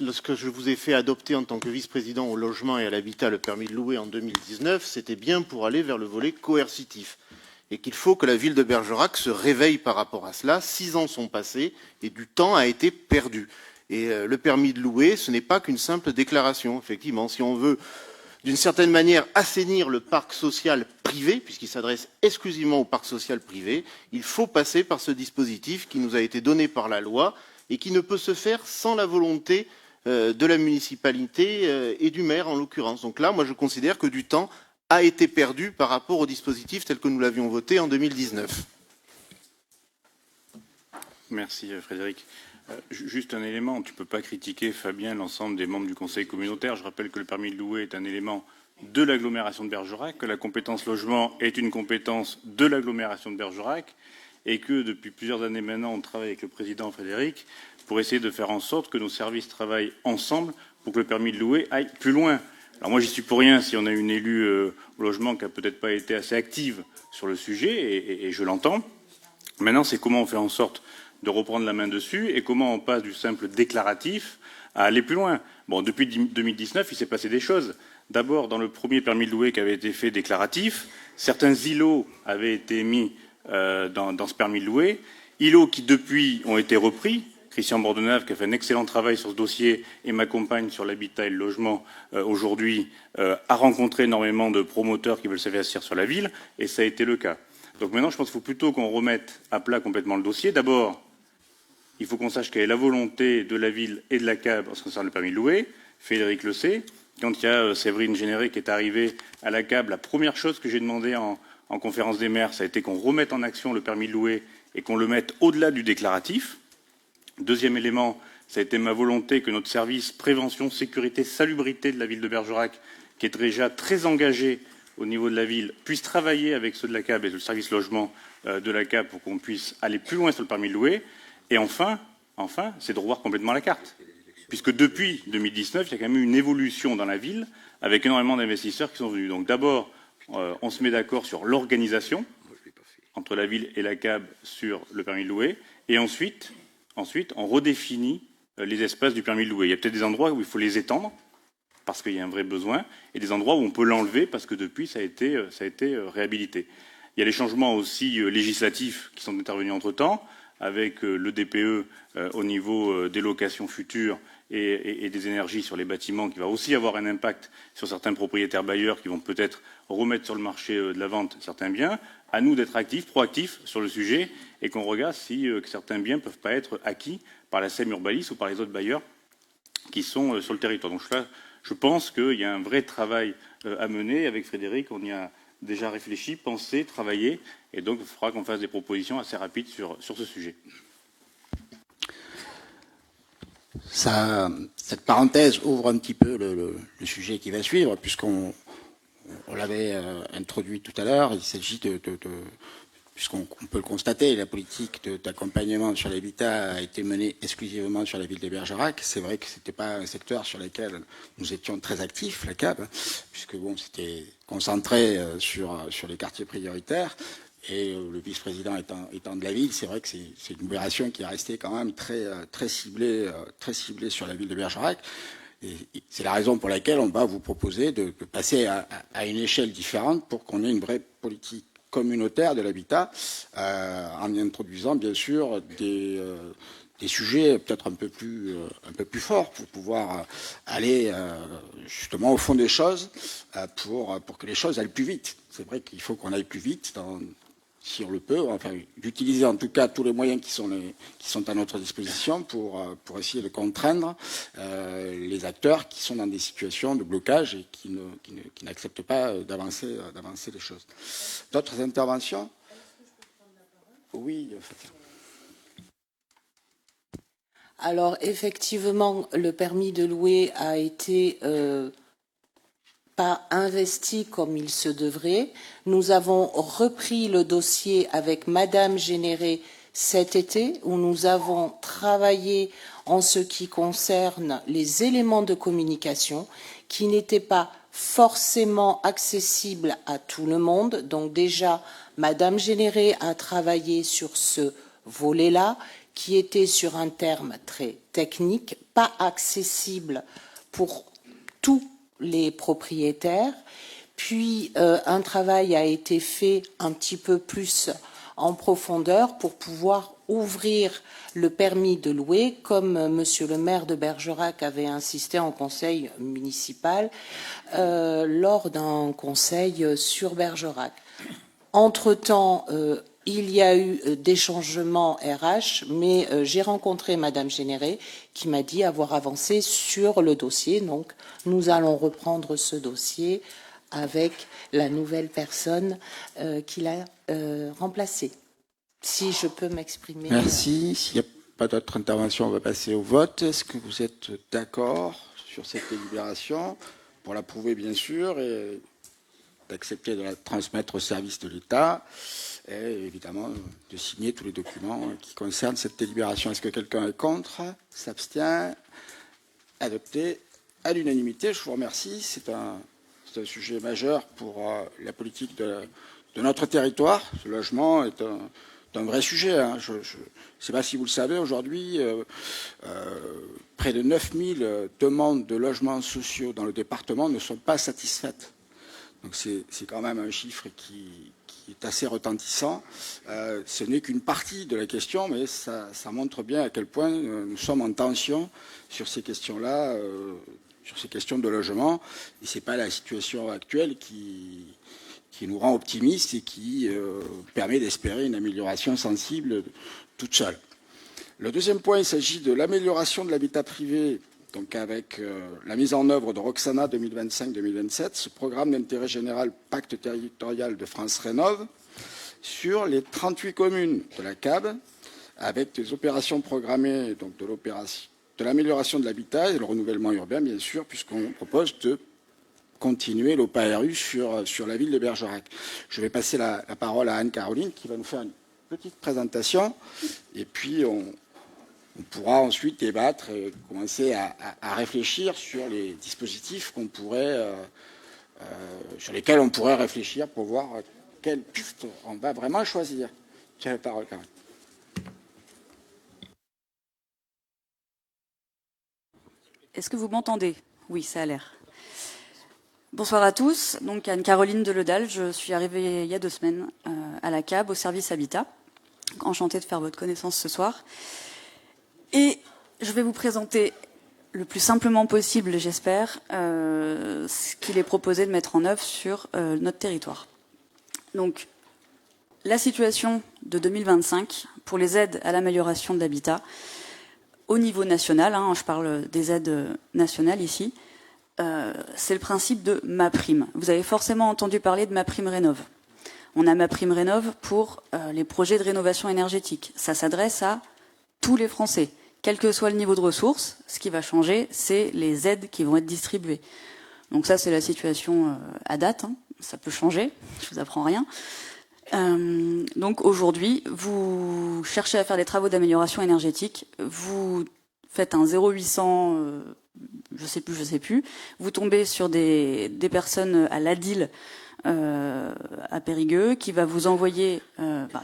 Speaker 6: Lorsque je vous ai fait adopter en tant que vice-président au logement et à l'habitat le permis de louer en 2019, c'était bien pour aller vers le volet coercitif. Et qu'il faut que la ville de Bergerac se réveille par rapport à cela. 6 ans sont passés et du temps a été perdu. Et le permis de louer, ce n'est pas qu'une simple déclaration. Effectivement, si on veut d'une certaine manière assainir le parc social privé, puisqu'il s'adresse exclusivement au parc social privé, il faut passer par ce dispositif qui nous a été donné par la loi et qui ne peut se faire sans la volonté de la municipalité et du maire en l'occurrence. Donc là, moi je considère que du temps a été perdu par rapport au dispositif tel que nous l'avions voté en 2019.
Speaker 7: Merci Frédéric. Juste un élément, tu ne peux pas critiquer, Fabien, l'ensemble des membres du conseil communautaire. Je rappelle que le permis de louer est un élément de l'agglomération de Bergerac, que la compétence logement est une compétence de l'agglomération de Bergerac et que depuis plusieurs années maintenant, on travaille avec le président Frédéric pour essayer de faire en sorte que nos services travaillent ensemble pour que le permis de louer aille plus loin. Alors moi, j'y suis pour rien si on a une élue au logement qui n'a peut-être pas été assez active sur le sujet, et je l'entends. Maintenant, c'est comment on fait en sorte de reprendre la main dessus et comment on passe du simple déclaratif à aller plus loin. Bon, depuis 2019, il s'est passé des choses. D'abord, dans le premier permis de louer qui avait été fait déclaratif, certains îlots avaient été mis dans ce permis de louer, îlots qui depuis ont été repris. Christian Bordenave, qui a fait un excellent travail sur ce dossier, et ma compagne sur l'habitat et le logement aujourd'hui, a rencontré énormément de promoteurs qui veulent s'investir sur la ville, et ça a été le cas. Donc maintenant, je pense qu'il faut plutôt qu'on remette à plat complètement le dossier. D'abord, il faut qu'on sache quelle est la volonté de la ville et de la CAB en ce qui concerne le permis de louer. Frédéric le sait. Quand il y a Séverine Généré qui est arrivée à la CAB, la première chose que j'ai demandé en conférence des maires, ça a été qu'on remette en action le permis de louer et qu'on le mette au-delà du déclaratif. Deuxième élément, ça a été ma volonté que notre service prévention, sécurité, salubrité de la ville de Bergerac, qui est déjà très engagé au niveau de la ville, puisse travailler avec ceux de la CAB et le service logement de la CAB pour qu'on puisse aller plus loin sur le permis de louer. Et enfin, c'est de revoir complètement la carte. Puisque depuis 2019, il y a quand même eu une évolution dans la ville avec énormément d'investisseurs qui sont venus. Donc d'abord, on se met d'accord sur l'organisation entre la ville et la CAB sur le permis de louer. Et ensuite on redéfinit les espaces du permis de louer. Il y a peut-être des endroits où il faut les étendre, parce qu'il y a un vrai besoin, et des endroits où on peut l'enlever parce que depuis, ça a été réhabilité. Il y a les changements aussi législatifs qui sont intervenus entre-temps, avec le DPE au niveau des locations futures et des énergies sur les bâtiments, qui va aussi avoir un impact sur certains propriétaires bailleurs qui vont peut-être remettre sur le marché de la vente certains biens. À nous d'être actifs, proactifs sur le sujet, et qu'on regarde si certains biens ne peuvent pas être acquis par la SEM Urbalis ou par les autres bailleurs qui sont sur le territoire. Donc là, je pense qu'il y a un vrai travail à mener. Avec Frédéric, on y a déjà réfléchi, pensé, travaillé, et donc il faudra qu'on fasse des propositions assez rapides sur ce sujet.
Speaker 1: Cette parenthèse ouvre un petit peu le sujet qui va suivre, puisqu'on l'avait introduit tout à l'heure. Il s'agit puisqu'on peut le constater, la politique d'accompagnement sur l'habitat a été menée exclusivement sur la ville de Bergerac. C'est vrai que ce n'était pas un secteur sur lequel nous étions très actifs, la CAB, puisque bon, c'était concentré sur les quartiers prioritaires. Et le vice-président étant de la ville, c'est vrai que c'est une opération qui est restée quand même très ciblée sur la ville de Bergerac. Et c'est la raison pour laquelle on va vous proposer de passer à une échelle différente pour qu'on ait une vraie politique communautaire de l'habitat, en introduisant bien sûr des sujets peut-être un peu plus forts pour pouvoir aller justement au fond des choses, pour que les choses aillent plus vite. C'est vrai qu'il faut qu'on aille plus vite si on le peut, enfin, d'utiliser en tout cas tous les moyens qui sont à notre disposition pour essayer de contraindre les acteurs qui sont dans des situations de blocage et qui n'acceptent pas d'avancer les choses. D'autres interventions? Oui.
Speaker 8: Alors effectivement, le permis de louer a été pas investi comme il se devrait. Nous avons repris le dossier avec Madame Généré cet été, où nous avons travaillé en ce qui concerne les éléments de communication qui n'étaient pas forcément accessibles à tout le monde. Donc déjà, Madame Généré a travaillé sur ce volet-là, qui était sur un terme très technique, pas accessible pour tous les propriétaires. Puis un travail a été fait un petit peu plus en profondeur pour pouvoir ouvrir le permis de louer, comme Monsieur le maire de Bergerac avait insisté en conseil municipal lors d'un conseil sur Bergerac. Entre-temps, il y a eu des changements RH, mais j'ai rencontré Madame Généré qui m'a dit avoir avancé sur le dossier. Donc, nous allons reprendre ce dossier avec la nouvelle personne qui l'a remplacé. Si je peux m'exprimer.
Speaker 1: Merci. S'il n'y a pas d'autres interventions, on va passer au vote. Est-ce que vous êtes d'accord sur cette délibération? Pour l'approuver, bien sûr, et d'accepter de la transmettre au service de l'État, et évidemment de signer tous les documents qui concernent cette délibération. Est-ce que quelqu'un est contre? S'abstient? Adopté à l'unanimité. Je vous remercie. C'est un sujet majeur pour la politique de notre territoire. Ce logement est un vrai sujet. Je ne sais pas si vous le savez, aujourd'hui, près de 9000 demandes de logements sociaux dans le département ne sont pas satisfaites. Donc c'est quand même un chiffre qui est assez retentissant. Ce n'est qu'une partie de la question, mais ça montre bien à quel point nous sommes en tension sur ces questions-là, sur ces questions de logement. Et ce n'est pas la situation actuelle qui nous rend optimistes et qui permet d'espérer une amélioration sensible toute seule. Le deuxième point, il s'agit de l'amélioration de l'habitat privé, donc avec la mise en œuvre de Roxana 2025-2027, ce programme d'intérêt général Pacte territorial de France Rénov', sur les 38 communes de la CAB, avec des opérations programmées, donc de l'amélioration de l'habitat et le renouvellement urbain, bien sûr, puisqu'on propose de continuer l'OPARU sur la ville de Bergerac. Je vais passer la parole à Anne-Caroline qui va nous faire une petite présentation et puis on pourra ensuite débattre et commencer à réfléchir sur les dispositifs sur lesquels on pourrait réfléchir pour voir quelle piste on va vraiment choisir. Tu as la parole, Caroline.
Speaker 9: Est-ce que vous m'entendez? Oui, ça a l'air. Bonsoir à tous. Donc Anne-Caroline Deledal, je suis arrivée il y a 2 semaines à la CAB, au service Habitat. Enchantée de faire votre connaissance ce soir. Et je vais vous présenter le plus simplement possible, j'espère, ce qu'il est proposé de mettre en œuvre sur notre territoire. Donc, la situation de 2025 pour les aides à l'amélioration de l'habitat au niveau national, je parle des aides nationales ici, c'est le principe de MaPrime. Vous avez forcément entendu parler de MaPrimeRénov'. On a MaPrimeRénov' pour les projets de rénovation énergétique. Ça s'adresse à tous les Français, quel que soit le niveau de ressources. Ce qui va changer, c'est les aides qui vont être distribuées. Donc ça, c'est la situation à date. Ça peut changer, je vous apprends rien. Donc aujourd'hui, vous cherchez à faire des travaux d'amélioration énergétique, vous faites un 0800, je sais plus, vous tombez sur des personnes à l'ADIL à Périgueux qui va vous envoyer,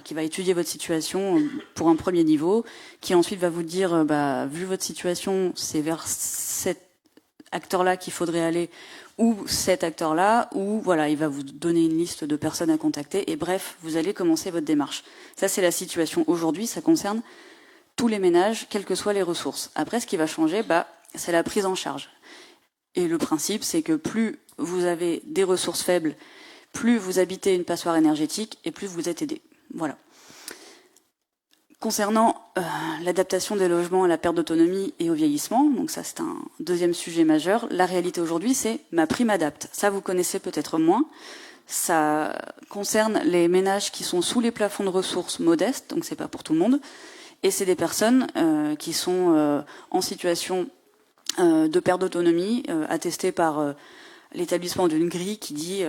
Speaker 9: qui va étudier votre situation pour un premier niveau, qui ensuite va vous dire, vu votre situation, c'est vers cet acteur-là qu'il faudrait aller, ou cet acteur-là, ou voilà, il va vous donner une liste de personnes à contacter, et bref, vous allez commencer votre démarche. Ça, c'est la situation aujourd'hui, ça concerne tous les ménages, quelles que soient les ressources. Après, ce qui va changer, c'est la prise en charge. Et le principe, c'est que plus vous avez des ressources faibles, plus vous habitez une passoire énergétique, et plus vous êtes aidé. Voilà. Concernant l'adaptation des logements à la perte d'autonomie et au vieillissement, donc ça c'est un deuxième sujet majeur, la réalité aujourd'hui c'est MaPrimeAdapt'. Ça vous connaissez peut-être moins. Ça concerne les ménages qui sont sous les plafonds de ressources modestes, donc c'est pas pour tout le monde. Et c'est des personnes qui sont en situation de perte d'autonomie, attestées par l'établissement d'une grille qui dit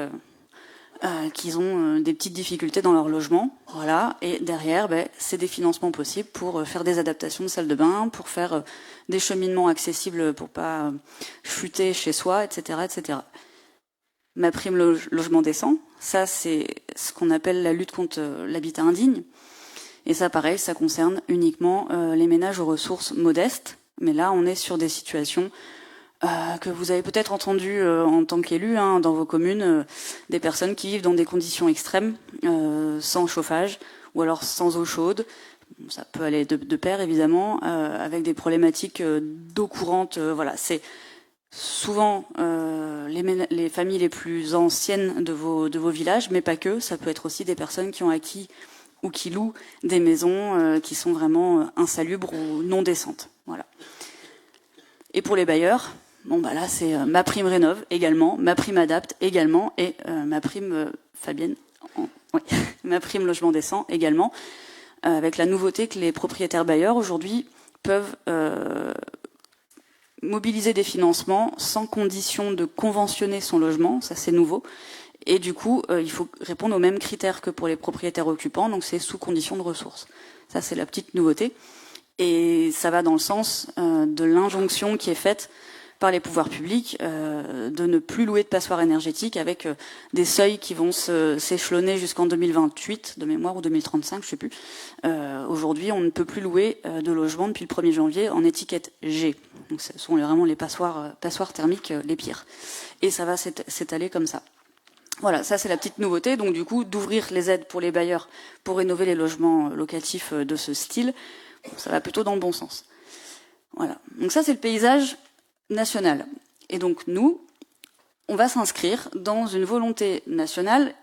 Speaker 9: qu'ils ont des petites difficultés dans leur logement, voilà. Et derrière, c'est des financements possibles pour faire des adaptations de salle de bain, pour faire des cheminements accessibles pour pas chuter chez soi, etc., etc. MaPrime logement décent, ça c'est ce qu'on appelle la lutte contre l'habitat indigne. Et ça, pareil, ça concerne uniquement les ménages aux ressources modestes. Mais là, on est sur des situations que vous avez peut-être entendu en tant qu'élu dans vos communes, des personnes qui vivent dans des conditions extrêmes, sans chauffage ou alors sans eau chaude. Ça peut aller de pair évidemment, avec des problématiques d'eau courante. Voilà, c'est souvent les familles les plus anciennes de vos villages, mais pas que. Ça peut être aussi des personnes qui ont acquis ou qui louent des maisons qui sont vraiment insalubres ou non décentes. Voilà. Et pour les bailleurs, là c'est MaPrimeRénov' également, MaPrimeAdapt' également, et MaPrime Fabienne, MaPrime logement décent également, avec la nouveauté que les propriétaires bailleurs aujourd'hui peuvent mobiliser des financements sans condition de conventionner son logement, ça c'est nouveau. Et du coup, il faut répondre aux mêmes critères que pour les propriétaires occupants, donc c'est sous condition de ressources. Ça c'est la petite nouveauté. Et ça va dans le sens de l'injonction qui est faite par les pouvoirs publics de ne plus louer de passoires énergétiques avec des seuils qui vont s'échelonner jusqu'en 2028, de mémoire, ou 2035, je sais plus. Aujourd'hui, on ne peut plus louer de logements depuis le 1er janvier en étiquette G. Donc ce sont vraiment les passoires thermiques les pires. Et ça va s'étaler comme ça. Voilà, ça c'est la petite nouveauté. Donc du coup, d'ouvrir les aides pour les bailleurs pour rénover les logements locatifs de ce style, ça va plutôt dans le bon sens. Voilà. Donc ça, c'est le paysage national. Et donc nous, on va s'inscrire dans une volonté nationale,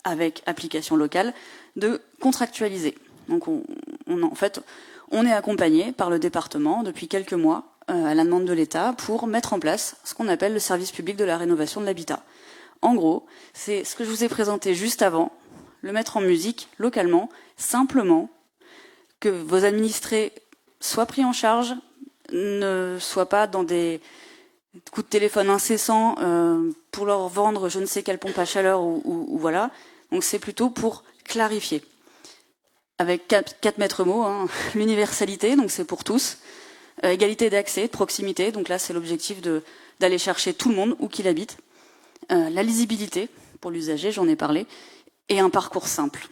Speaker 9: avec application locale, de contractualiser. Donc on est accompagné par le département depuis quelques mois, à la demande de l'État, pour mettre en place ce qu'on appelle le service public de la rénovation de l'habitat. En gros, c'est ce que je vous ai présenté juste avant, le mettre en musique localement, simplement, que vos administrés soient pris en charge, ne soient pas dans des coups de téléphone incessants pour leur vendre je ne sais quelle pompe à chaleur ou voilà. Donc c'est plutôt pour clarifier. Avec 4 maîtres mots, l'universalité, donc c'est pour tous, égalité d'accès, de proximité, donc là c'est l'objectif d'aller chercher tout le monde où qu'il habite, la lisibilité pour l'usager, j'en ai parlé, et un parcours simple.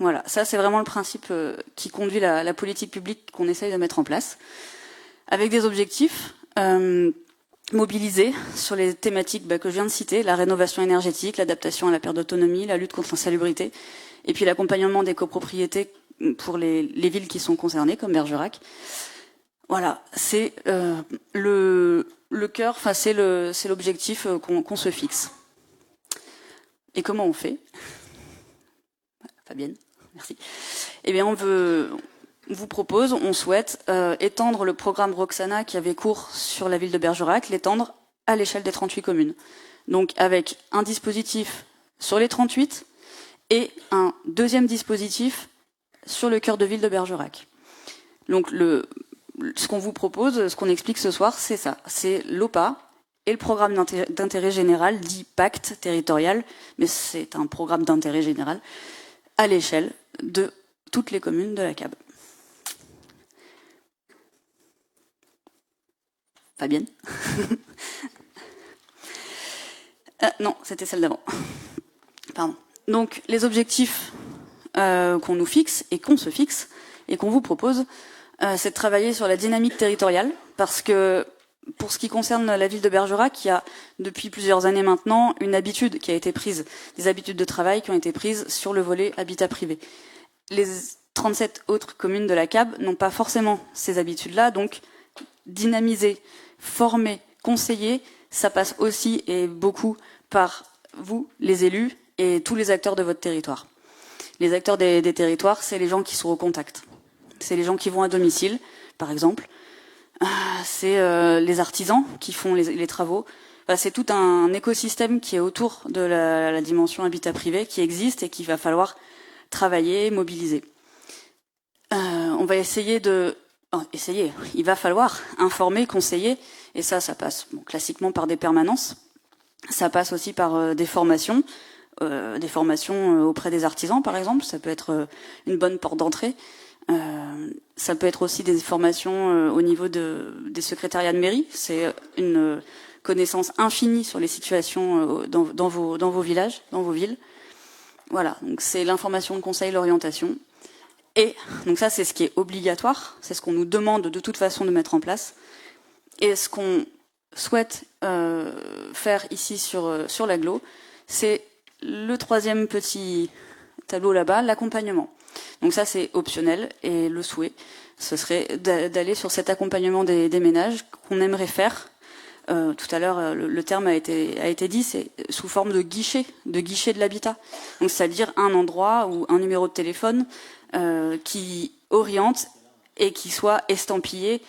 Speaker 9: Voilà, ça c'est vraiment le principe qui conduit la politique publique qu'on essaye de mettre en place, avec des objectifs mobiliser sur les thématiques que je viens de citer, la rénovation énergétique, l'adaptation à la perte d'autonomie, la lutte contre l'insalubrité, et puis l'accompagnement des copropriétés pour les villes qui sont concernées, comme Bergerac. Voilà, c'est le cœur, enfin c'est l'objectif qu'on se fixe. Et comment on fait? Fabienne, merci. Eh bien, on souhaite étendre le programme Roxana qui avait cours sur la ville de Bergerac, l'étendre à l'échelle des 38 communes. Donc avec un dispositif sur les 38 et un deuxième dispositif sur le cœur de ville de Bergerac. Donc ce qu'on vous propose, ce qu'on explique ce soir, c'est ça. C'est l'OPA et le programme d'intérêt général, dit pacte territorial, mais c'est un programme d'intérêt général à l'échelle de toutes les communes de la CAB. Fabienne. Non, c'était celle d'avant. Pardon. Donc, les objectifs qu'on nous fixe et qu'on se fixe et qu'on vous propose, c'est de travailler sur la dynamique territoriale, parce que pour ce qui concerne la ville de Bergerac, il y a depuis plusieurs années maintenant une habitude qui a été prise, des habitudes de travail qui ont été prises sur le volet habitat privé. Les 37 autres communes de la CAB n'ont pas forcément ces habitudes-là, donc dynamiser, former, conseiller, ça passe aussi et beaucoup par vous, les élus, et tous les acteurs de votre territoire. Les acteurs des territoires, c'est les gens qui sont au contact. C'est les gens qui vont à domicile, par exemple. C'est les artisans qui font les travaux. Enfin, c'est tout un écosystème qui est autour de la dimension habitat privé qui existe et qu'il va falloir travailler, mobiliser. On va il va falloir informer, conseiller, et ça passe classiquement par des permanences. Ça passe aussi par des formations auprès des artisans, par exemple. Ça peut être une bonne porte d'entrée. Ça peut être aussi des formations au niveau des secrétariats de mairie. C'est une connaissance infinie sur les situations dans vos villages, dans vos villes. Voilà, donc c'est l'information, le conseil, l'orientation. Et donc ça, c'est ce qui est obligatoire, c'est ce qu'on nous demande de toute façon de mettre en place. Et ce qu'on souhaite faire ici sur l'agglo, c'est le troisième petit tableau là-bas, l'accompagnement. Donc ça, c'est optionnel, et le souhait, ce serait d'aller sur cet accompagnement des ménages qu'on aimerait faire. Tout à l'heure, le terme a été dit, c'est sous forme de guichet de l'habitat. Donc c'est-à-dire un endroit ou un numéro de téléphone qui oriente et qui soit estampillé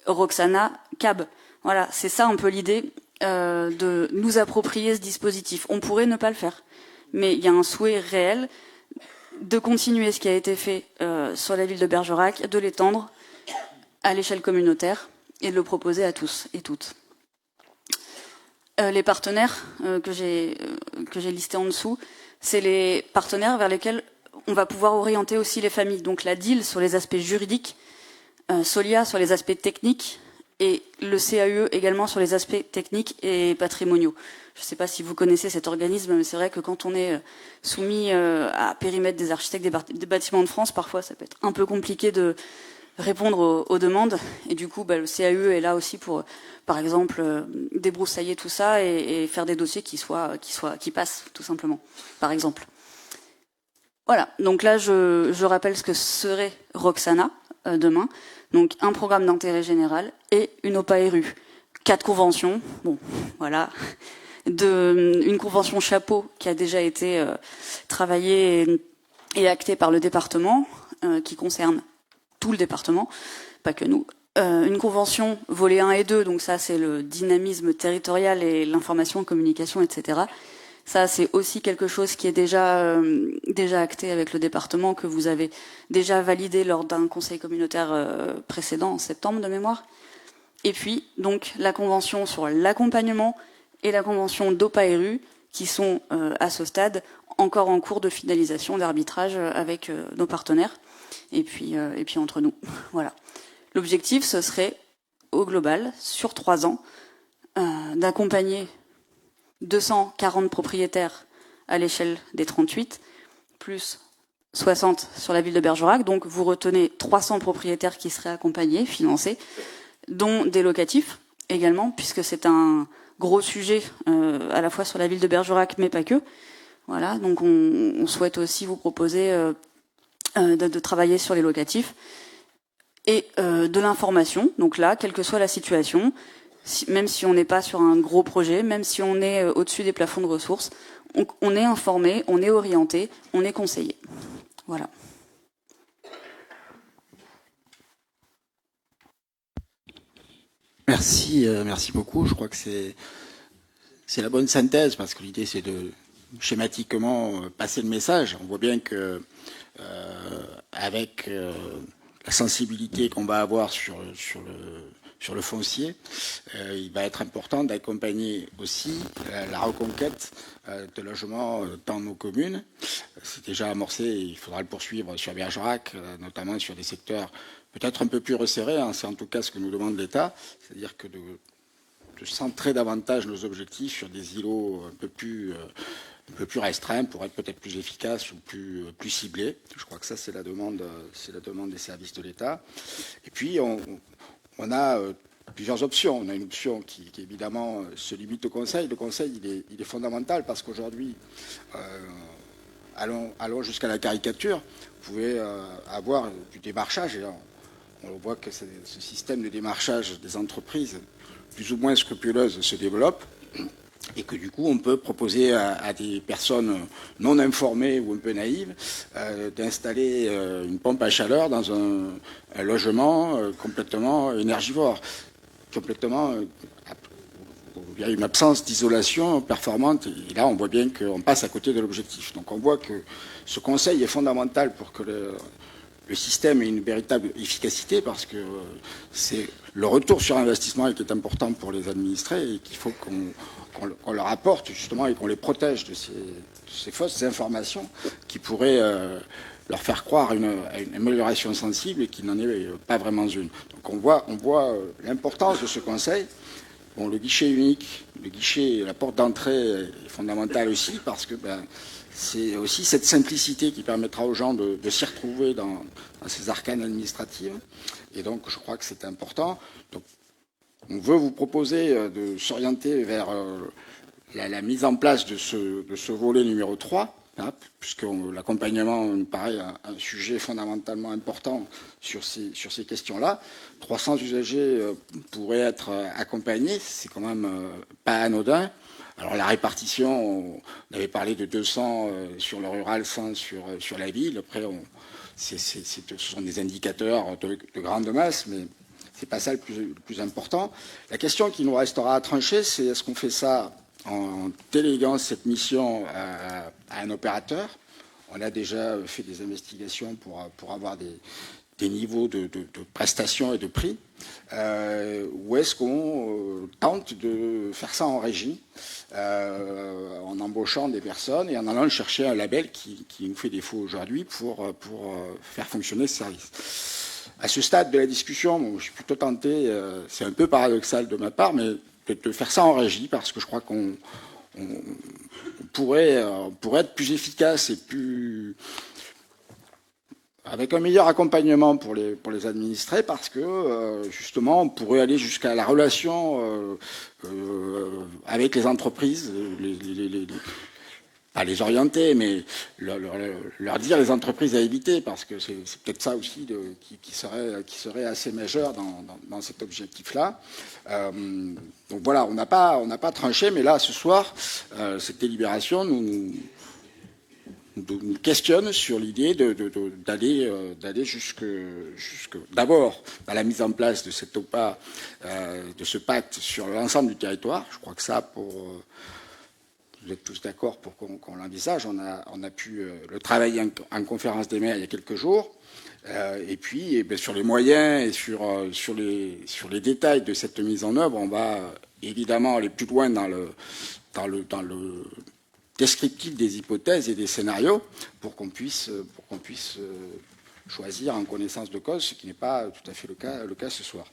Speaker 9: Roxana CAB. Voilà, c'est ça un peu l'idée de nous approprier ce dispositif. On pourrait ne pas le faire, mais il y a un souhait réel de continuer ce qui a été fait sur la ville de Bergerac, de l'étendre à l'échelle communautaire et de le proposer à tous et toutes. Les partenaires que j'ai listés en dessous, c'est les partenaires vers lesquels on va pouvoir orienter aussi les familles. Donc la DIL sur les aspects juridiques, Solia sur les aspects techniques, et le CAE également sur les aspects techniques et patrimoniaux. Je ne sais pas si vous connaissez cet organisme, mais c'est vrai que quand on est soumis à périmètre des architectes des bâtiments de France, parfois ça peut être un peu compliqué de répondre aux demandes. Et du coup, le CAE est là aussi pour, par exemple, débroussailler tout ça et faire des dossiers qui passent, tout simplement, par exemple. Voilà, donc là, je rappelle ce que serait Roxana demain. Donc un programme d'intérêt général et une OPA-RU. 4 conventions, bon, voilà. Une convention chapeau qui a déjà été travaillée et actée par le département, qui concerne tout le département, pas que nous. Une convention volet 1 et 2, donc ça c'est le dynamisme territorial et l'information, communication, etc. Ça c'est aussi quelque chose qui est déjà acté avec le département, que vous avez déjà validé lors d'un conseil communautaire précédent, en septembre de mémoire. Et puis donc la convention sur l'accompagnement et la convention d'OPA-RU, qui sont à ce stade encore en cours de finalisation, d'arbitrage avec nos partenaires, et puis entre nous. Voilà. L'objectif, ce serait, au global, sur 3 ans, d'accompagner 240 propriétaires à l'échelle des 38, plus 60 sur la ville de Bergerac. Donc vous retenez 300 propriétaires qui seraient accompagnés, financés, dont des locatifs. également, puisque c'est un gros sujet à la fois sur la ville de Bergerac, mais pas que. Voilà, donc on souhaite aussi vous proposer de travailler sur les locatifs et de l'information. Donc là, quelle que soit la situation, même si on n'est pas sur un gros projet, même si on est au-dessus des plafonds de ressources, on est informé, on est orienté, on est conseillé. Voilà.
Speaker 1: Merci beaucoup. Je crois que c'est la bonne synthèse, parce que l'idée, c'est de schématiquement passer le message. On voit bien que avec la sensibilité qu'on va avoir sur le foncier, il va être important d'accompagner aussi la reconquête de logements dans nos communes. C'est déjà amorcé, il faudra le poursuivre sur Bergerac, notamment sur des secteurs peut-être un peu plus resserrés, hein, c'est en tout cas ce que nous demande l'État, c'est-à-dire que de centrer davantage nos objectifs sur des îlots un peu plus restreints pour être peut-être plus efficaces ou plus ciblés. Je crois que ça, c'est la demande des services de l'État. Et puis, on a plusieurs options. On a une option qui évidemment se limite au Conseil. Le Conseil, il est fondamental parce qu'aujourd'hui, allons jusqu'à la caricature, vous pouvez avoir du démarchage. Et on voit que ce système de démarchage des entreprises plus ou moins scrupuleuses se développe et que du coup on peut proposer à des personnes non informées ou un peu naïves d'installer une pompe à chaleur dans un logement complètement énergivore, complètement il y a une absence d'isolation performante, et là on voit bien qu'on passe à côté de l'objectif. Donc on voit que ce conseil est fondamental pour que le système ait une véritable efficacité, parce que c'est le retour sur investissement qui est important pour les administrés et qu'il faut qu'on leur apporte justement et qu'on les protège de ces fausses informations qui pourraient leur faire croire à une amélioration sensible et qui n'en est pas vraiment une. Donc on voit l'importance de ce conseil. Bon, le guichet unique, la porte d'entrée est fondamentale aussi, parce que c'est aussi cette simplicité qui permettra aux gens de s'y retrouver dans ces arcanes administratives. Et donc, je crois que c'est important. Donc, on veut vous proposer de s'orienter vers la mise en place de ce volet numéro 3, hein, puisque l'accompagnement me paraît un sujet fondamentalement important sur ces questions-là. 300 usagers pourraient être accompagnés, c'est quand même pas anodin. Alors la répartition, on avait parlé de 200 sur le rural, 100 sur la ville. Après, ce sont des indicateurs de grande masse, mais c'est pas ça le plus important. La question qui nous restera à trancher, c'est est-ce qu'on fait ça en déléguant cette mission à un opérateur? On a déjà fait des investigations pour avoir des niveaux de prestations et de prix, ou est-ce qu'on tente de faire ça en régie, en embauchant des personnes et en allant chercher un label qui nous fait défaut aujourd'hui pour faire fonctionner ce service. À ce stade de la discussion, je suis plutôt tenté, c'est un peu paradoxal de ma part, mais de faire ça en régie, parce que je crois qu'on pourrait être plus efficace et avec un meilleur accompagnement pour les administrés, parce que justement on pourrait aller jusqu'à la relation avec les entreprises, pas les orienter, mais leur dire les entreprises à éviter, parce que c'est peut-être ça aussi qui serait assez majeur dans cet objectif-là. Donc voilà, on n'a pas tranché, mais là ce soir, cette délibération nous questionne sur l'idée d'aller jusque d'abord à la mise en place de cette OPA, de ce pacte sur l'ensemble du territoire. Je crois que ça, vous êtes tous d'accord pour qu'on l'envisage. On a pu le travailler en conférence des maires il y a quelques jours. Et puis, sur les moyens et sur les détails de cette mise en œuvre, on va évidemment aller plus loin dans le descriptif des hypothèses et des scénarios pour qu'on puisse choisir en connaissance de cause, ce qui n'est pas tout à fait le cas ce soir.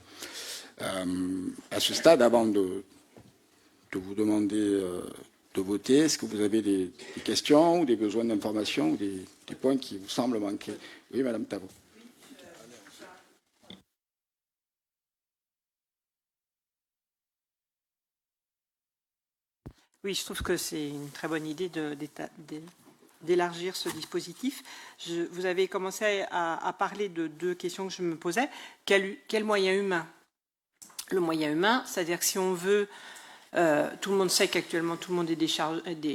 Speaker 1: À ce stade, avant de vous demander de voter, est-ce que vous avez des questions ou des besoins d'information ou des points qui vous semblent manquer? Oui, Madame Tavot.
Speaker 10: Oui, je trouve que c'est une très bonne idée d'élargir ce dispositif. Vous avez commencé à parler de deux questions que je me posais. Quel moyen humain? Le moyen humain, c'est-à-dire que si on veut... tout le monde sait qu'actuellement, tout le monde est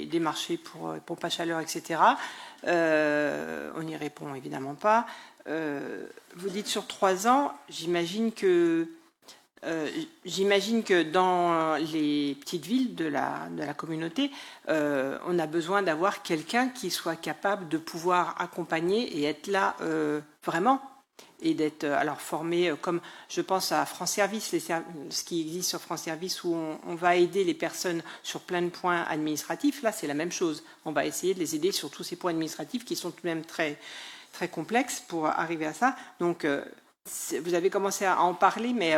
Speaker 10: démarché pour pompe à chaleur, etc. On n'y répond évidemment pas. Vous dites sur 3 ans, j'imagine que dans les petites villes de la communauté, on a besoin d'avoir quelqu'un qui soit capable de pouvoir accompagner et être là vraiment, et d'être alors formé, comme je pense à France Service, ce qui existe sur France Service, où on va aider les personnes sur plein de points administratifs. Là, c'est la même chose. On va essayer de les aider sur tous ces points administratifs qui sont tout de même très, très complexes pour arriver à ça. Donc, vous avez commencé à en parler, mais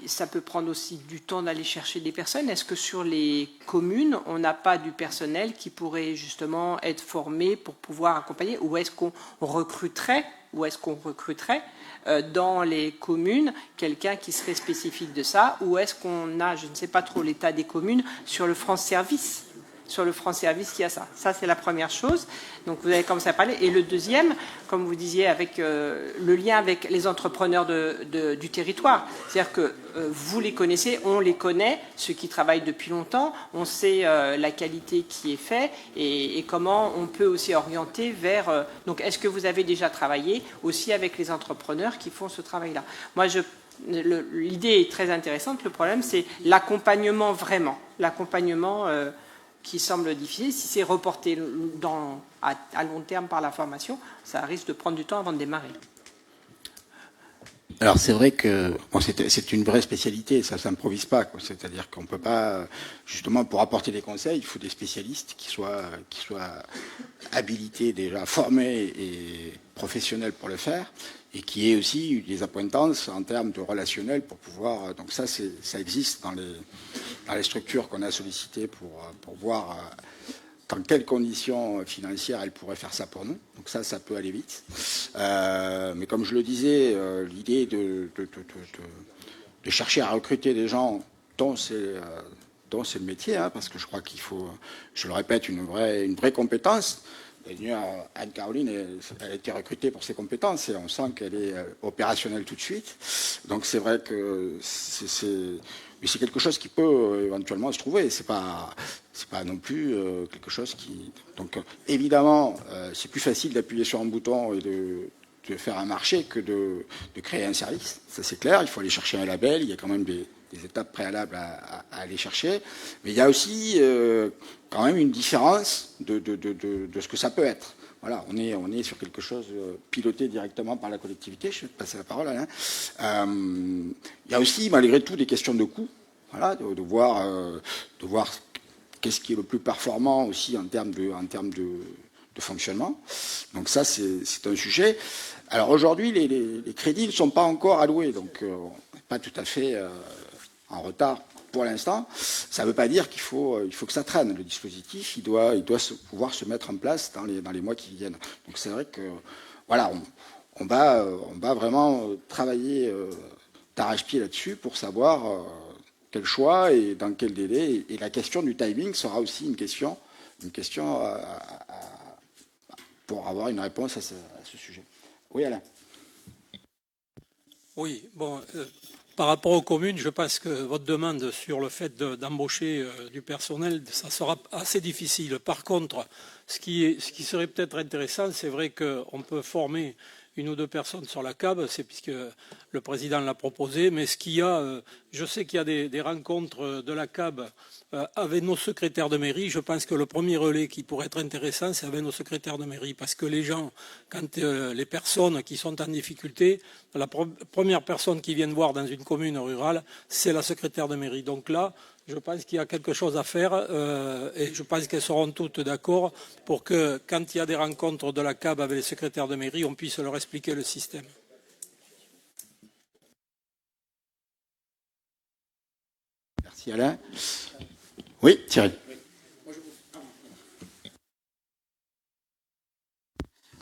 Speaker 10: ça peut prendre aussi du temps d'aller chercher des personnes. Est-ce que sur les communes, on n'a pas du personnel qui pourrait justement être formé pour pouvoir accompagner? Ou est-ce qu'on recruterait dans les communes quelqu'un qui serait spécifique de ça? Ou est-ce qu'on a, je ne sais pas trop l'état des communes, sur le France Service? Sur le France Service qui a ça. Ça, c'est la première chose. Donc, vous avez commencé à parler. Et le deuxième, comme vous disiez, avec le lien avec les entrepreneurs du territoire. C'est-à-dire que vous les connaissez, on les connaît, ceux qui travaillent depuis longtemps. On sait la qualité qui est faite et comment on peut aussi orienter vers... donc, est-ce que vous avez déjà travaillé aussi avec les entrepreneurs qui font ce travail-là? Moi, l'idée est très intéressante. Le problème, c'est l'accompagnement vraiment. L'accompagnement... qui semble difficile. Si c'est reporté à long terme par la formation, ça risque de prendre du temps avant de démarrer.
Speaker 1: Alors c'est vrai que c'est une vraie spécialité, ça s'improvise pas. C'est-à-dire qu'on peut pas, justement, pour apporter des conseils, il faut des spécialistes qui soient habilités, déjà formés et professionnels pour le faire, et qui aient aussi des appointances en termes de relationnel pour pouvoir. Donc ça existe dans les structures qu'on a sollicitées pour voir dans quelles conditions financières elles pourraient faire ça pour nous. Donc ça peut aller vite. Mais comme je le disais, l'idée de chercher à recruter des gens dont c'est le métier, hein, parce que je crois qu'il faut, je le répète, une vraie compétence. D'ailleurs, Anne-Caroline, elle a été recrutée pour ses compétences et on sent qu'elle est opérationnelle tout de suite. Donc c'est vrai que c'est quelque chose qui peut éventuellement se trouver. C'est pas non plus quelque chose qui. Donc évidemment, c'est plus facile d'appuyer sur un bouton et de faire un marché que de créer un service. Ça c'est clair. Il faut aller chercher un label. Il y a quand même des étapes préalables à aller chercher. Mais il y a aussi quand même une différence de ce que ça peut être. Voilà, on est sur quelque chose piloté directement par la collectivité. Je vais passer la parole à Alain. Il y a aussi, malgré tout, des questions de coût. Voilà, de voir qu'est-ce qui est le plus performant aussi en termes de fonctionnement. Donc ça, c'est un sujet. Alors aujourd'hui, les crédits ne sont pas encore alloués, donc on n'est pas tout à fait en retard pour l'instant. Ça ne veut pas dire qu'il faut que ça traîne. Le dispositif, il doit pouvoir se mettre en place dans les mois qui viennent. Donc c'est vrai que voilà, on va vraiment travailler d'arrache-pied là-dessus pour savoir quel choix et dans quel délai. Et la question du timing sera aussi une question pour avoir une réponse à ce sujet. Oui, Alain.
Speaker 2: Oui, bon, par rapport aux communes, je pense que votre demande sur le fait d'embaucher du personnel, ça sera assez difficile. Par contre, ce qui serait peut-être intéressant, c'est vrai qu'on peut former une ou deux personnes sur la CAB, c'est puisque le président l'a proposé, mais je sais qu'il y a des rencontres de la CAB avec nos secrétaires de mairie. Je pense que le premier relais qui pourrait être intéressant, c'est avec nos secrétaires de mairie, parce que les gens, quand les personnes qui sont en difficulté, la première personne qui viennent voir dans une commune rurale, c'est la secrétaire de mairie. Donc là, je pense qu'il y a quelque chose à faire et je pense qu'elles seront toutes d'accord pour que, quand il y a des rencontres de la CAB avec les secrétaires de mairie, on puisse leur expliquer le système.
Speaker 1: Merci Alain. Oui, Thierry.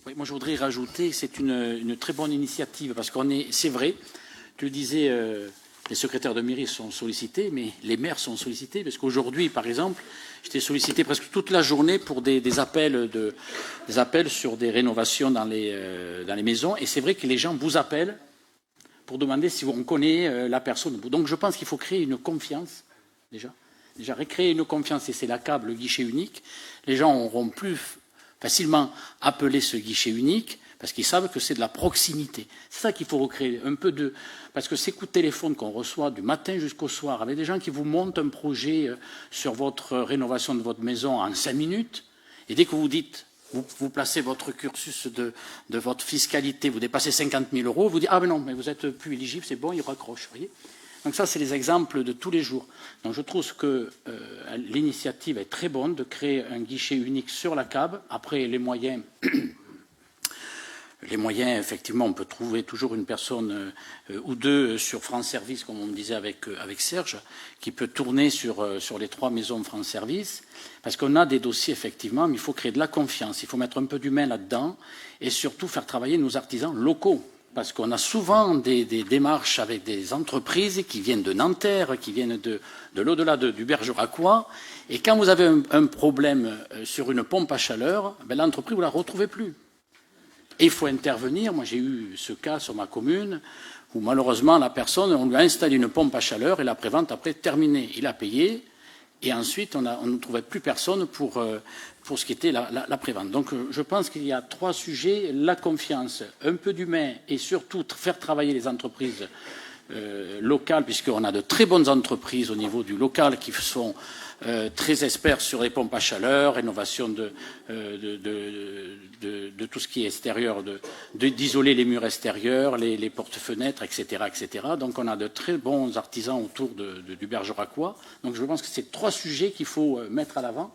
Speaker 11: Oui, moi je voudrais rajouter, c'est une très bonne initiative parce c'est vrai, tu le disais les secrétaires de mairie sont sollicités, mais les maires sont sollicités, parce qu'aujourd'hui, par exemple, j'étais sollicité presque toute la journée pour des appels sur des rénovations dans les maisons, et c'est vrai que les gens vous appellent pour demander si on connaît la personne. Donc je pense qu'il faut créer une confiance, déjà recréer une confiance, et c'est la CAB, le guichet unique. Les gens auront plus facilement appelé ce guichet unique, parce qu'ils savent que c'est de la proximité. C'est ça qu'il faut recréer, un peu de... Parce que ces coups de téléphone qu'on reçoit du matin jusqu'au soir, avec des gens qui vous montent un projet sur votre rénovation de votre maison en 5 minutes, et dès que vous dites, vous placez votre cursus de votre fiscalité, vous dépassez 50 000 euros, vous dites, ah ben non, mais vous êtes plus éligible, c'est bon, il raccroche, voyez. Donc ça, c'est les exemples de tous les jours. Donc je trouve que l'initiative est très bonne de créer un guichet unique sur la CAB. Après, les moyens... Les moyens, effectivement, on peut trouver toujours une personne ou deux sur France Service, comme on me disait avec Serge, qui peut tourner sur les 3 maisons France Service, parce qu'on a des dossiers, effectivement, mais il faut créer de la confiance, il faut mettre un peu d'humain là-dedans, et surtout faire travailler nos artisans locaux, parce qu'on a souvent des démarches avec des entreprises qui viennent de Nanterre, qui viennent de l'au-delà du Bergeracois, et quand vous avez un problème sur une pompe à chaleur, ben, l'entreprise, vous ne la retrouvez plus. Et il faut intervenir. Moi, j'ai eu ce cas sur ma commune où, malheureusement, la personne, on lui a installé une pompe à chaleur et la prévente, après, terminée. Il a payé et ensuite, on ne trouvait plus personne pour ce qui était la prévente. Donc, je pense qu'il y a 3 sujets. La confiance, un peu d'humain et surtout faire travailler les entreprises locales, puisqu'on a de très bonnes entreprises au niveau du local qui sont très experts sur les pompes à chaleur, rénovation de tout ce qui est extérieur, d'isoler les murs extérieurs, les portes-fenêtres, etc., etc. Donc on a de très bons artisans autour du Bergeracois. Donc je pense que c'est 3 sujets qu'il faut mettre à l'avant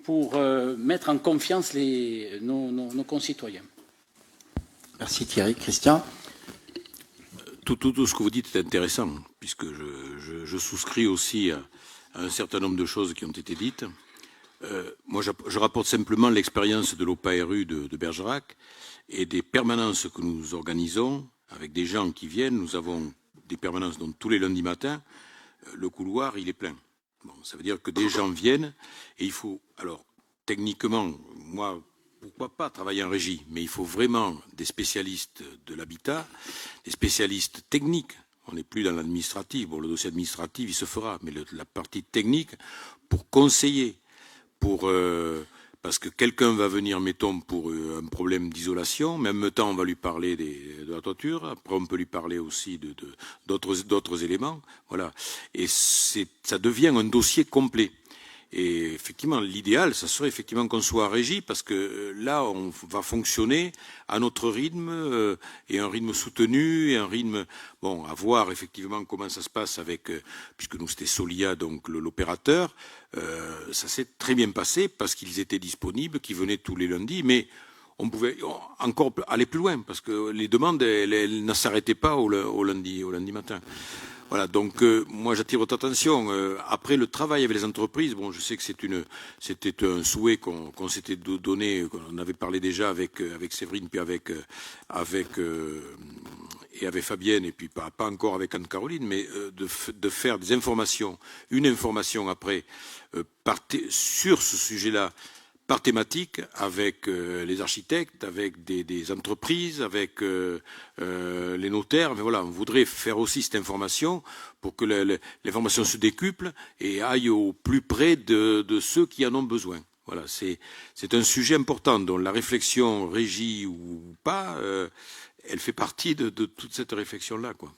Speaker 11: pour mettre en confiance nos concitoyens.
Speaker 1: Merci Thierry. Christian ?
Speaker 4: Tout ce que vous dites est intéressant, puisque je souscris aussi à un certain nombre de choses qui ont été dites. Moi, je rapporte simplement l'expérience de l'OPARU de Bergerac et des permanences que nous organisons avec des gens qui viennent. Nous avons des permanences donc tous les lundis matins. Le couloir, il est plein. Bon, ça veut dire que des gens viennent et il faut... Alors, techniquement, moi, pourquoi pas travailler en régie, mais il faut vraiment des spécialistes de l'habitat, des spécialistes techniques. On n'est plus dans l'administratif. Bon, le dossier administratif, il se fera, mais la partie technique, pour conseiller, parce que quelqu'un va venir, mettons, pour un problème d'isolation, mais en même temps, on va lui parler de la toiture, après on peut lui parler aussi d'autres éléments, voilà. Et ça devient un dossier complet. Et effectivement, l'idéal, ça serait effectivement qu'on soit en régie, parce que là, on va fonctionner à notre rythme, et un rythme soutenu, et un rythme, bon, à voir effectivement comment ça se passe avec, puisque nous c'était Solia, donc l'opérateur, ça s'est très bien passé, parce qu'ils étaient disponibles, qu'ils venaient tous les lundis, mais on pouvait encore aller plus loin, parce que les demandes, elles ne s'arrêtaient pas au lundi matin. Voilà, donc moi j'attire votre attention. Après le travail avec les entreprises, bon, je sais que c'était un souhait qu'on s'était donné, qu'on avait parlé déjà avec Séverine, puis avec Fabienne, et puis pas encore avec Anne-Caroline, mais de faire des informations, une information après sur ce sujet-là, par thématique, avec les architectes, avec des entreprises, avec les notaires. Mais voilà, on voudrait faire aussi cette information pour que l'information se décuple et aille au plus près de ceux qui en ont besoin. Voilà, c'est un sujet important dont la réflexion, régie ou pas, elle fait partie de toute cette réflexion-là, quoi.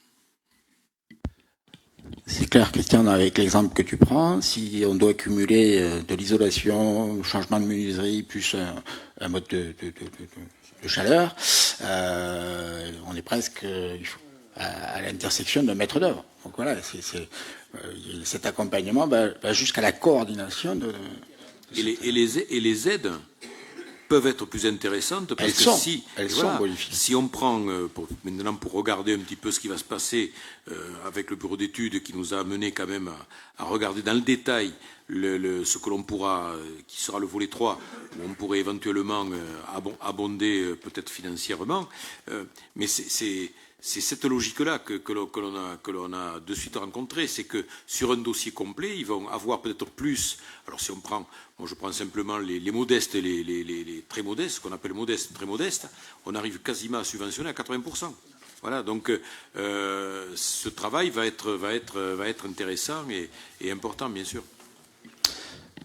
Speaker 1: C'est clair, Christian, avec l'exemple que tu prends, si on doit cumuler de l'isolation, changement de menuiserie, plus un mode de chaleur, on est presque à l'intersection d'un maître d'œuvre. Donc voilà, cet accompagnement va jusqu'à la coordination de...
Speaker 4: Et les aides peuvent être plus intéressantes parce si on prend maintenant pour regarder un petit peu ce qui va se passer avec le bureau d'études qui nous a amené quand même à regarder dans le détail ce que l'on pourra, qui sera le volet 3, où on pourrait éventuellement abonder peut-être financièrement, mais c'est cette logique-là que l'on a de suite rencontrée. C'est que sur un dossier complet, ils vont avoir peut-être plus. Alors si on prend, moi je prends simplement les modestes et les très modestes, ce qu'on appelle modestes, très modestes, on arrive quasiment à subventionner à 80%. Voilà, donc ce travail va être intéressant et important, bien sûr.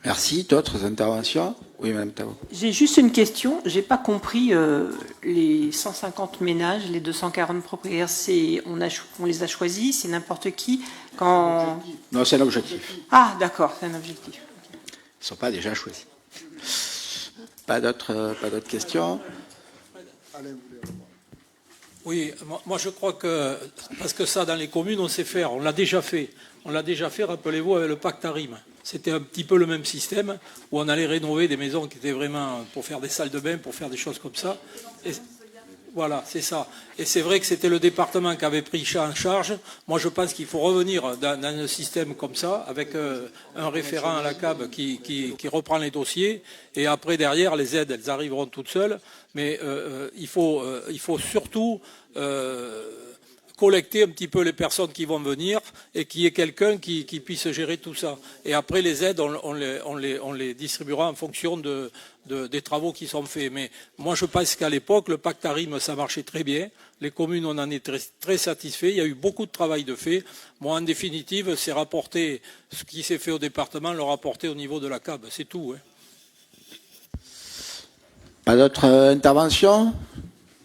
Speaker 1: Merci. D'autres interventions? Oui, Madame Tao.
Speaker 10: J'ai juste une question. J'ai pas compris les 150 ménages, les 240 propriétaires. On les a choisis. C'est n'importe qui quand.
Speaker 1: Non, c'est un objectif.
Speaker 10: Ah, d'accord, c'est un objectif.
Speaker 1: Ils ne sont pas déjà choisis. Pas d'autres questions?
Speaker 2: Oui, moi je crois que, parce que ça dans les communes on sait faire, on l'a déjà fait. Rappelez-vous, avec le pacte ARIM. C'était un petit peu le même système où on allait rénover des maisons qui étaient vraiment pour faire des salles de bain, pour faire des choses comme ça. Et voilà, c'est ça. Et c'est vrai que c'était le département qui avait pris ça en charge. Moi, je pense qu'il faut revenir dans un système comme ça, avec un référent à la CAB qui reprend les dossiers. Et après, derrière, les aides, elles arriveront toutes seules. Mais il faut surtout collecter un petit peu les personnes qui vont venir et qu'il y ait quelqu'un qui puisse gérer tout ça. Et après, les aides, on les distribuera en fonction des travaux qui sont faits. Mais moi, je pense qu'à l'époque, le pacte ARIM, ça marchait très bien. Les communes, on en est très, très satisfaits. Il y a eu beaucoup de travail de fait. Moi, en définitive, c'est rapporter ce qui s'est fait au département, le rapporter au niveau de la CAB. C'est tout. Hein.
Speaker 1: Pas d'autres interventions?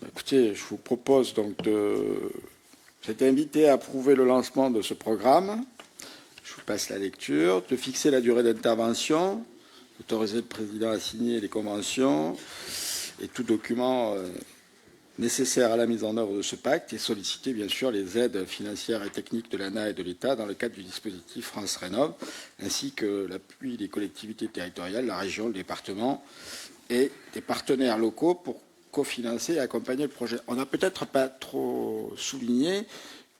Speaker 1: Écoutez, je vous propose donc Vous êtes invité à approuver le lancement de ce programme. Je vous passe la lecture. De fixer la durée d'intervention, d'autoriser le président à signer les conventions et tout document nécessaire à la mise en œuvre de ce pacte et solliciter bien sûr les aides financières et techniques de l'ANA et de l'État dans le cadre du dispositif France Rénov', ainsi que l'appui des collectivités territoriales, la région, le département et des partenaires locaux pour cofinancer et accompagner le projet. On n'a peut-être pas trop souligné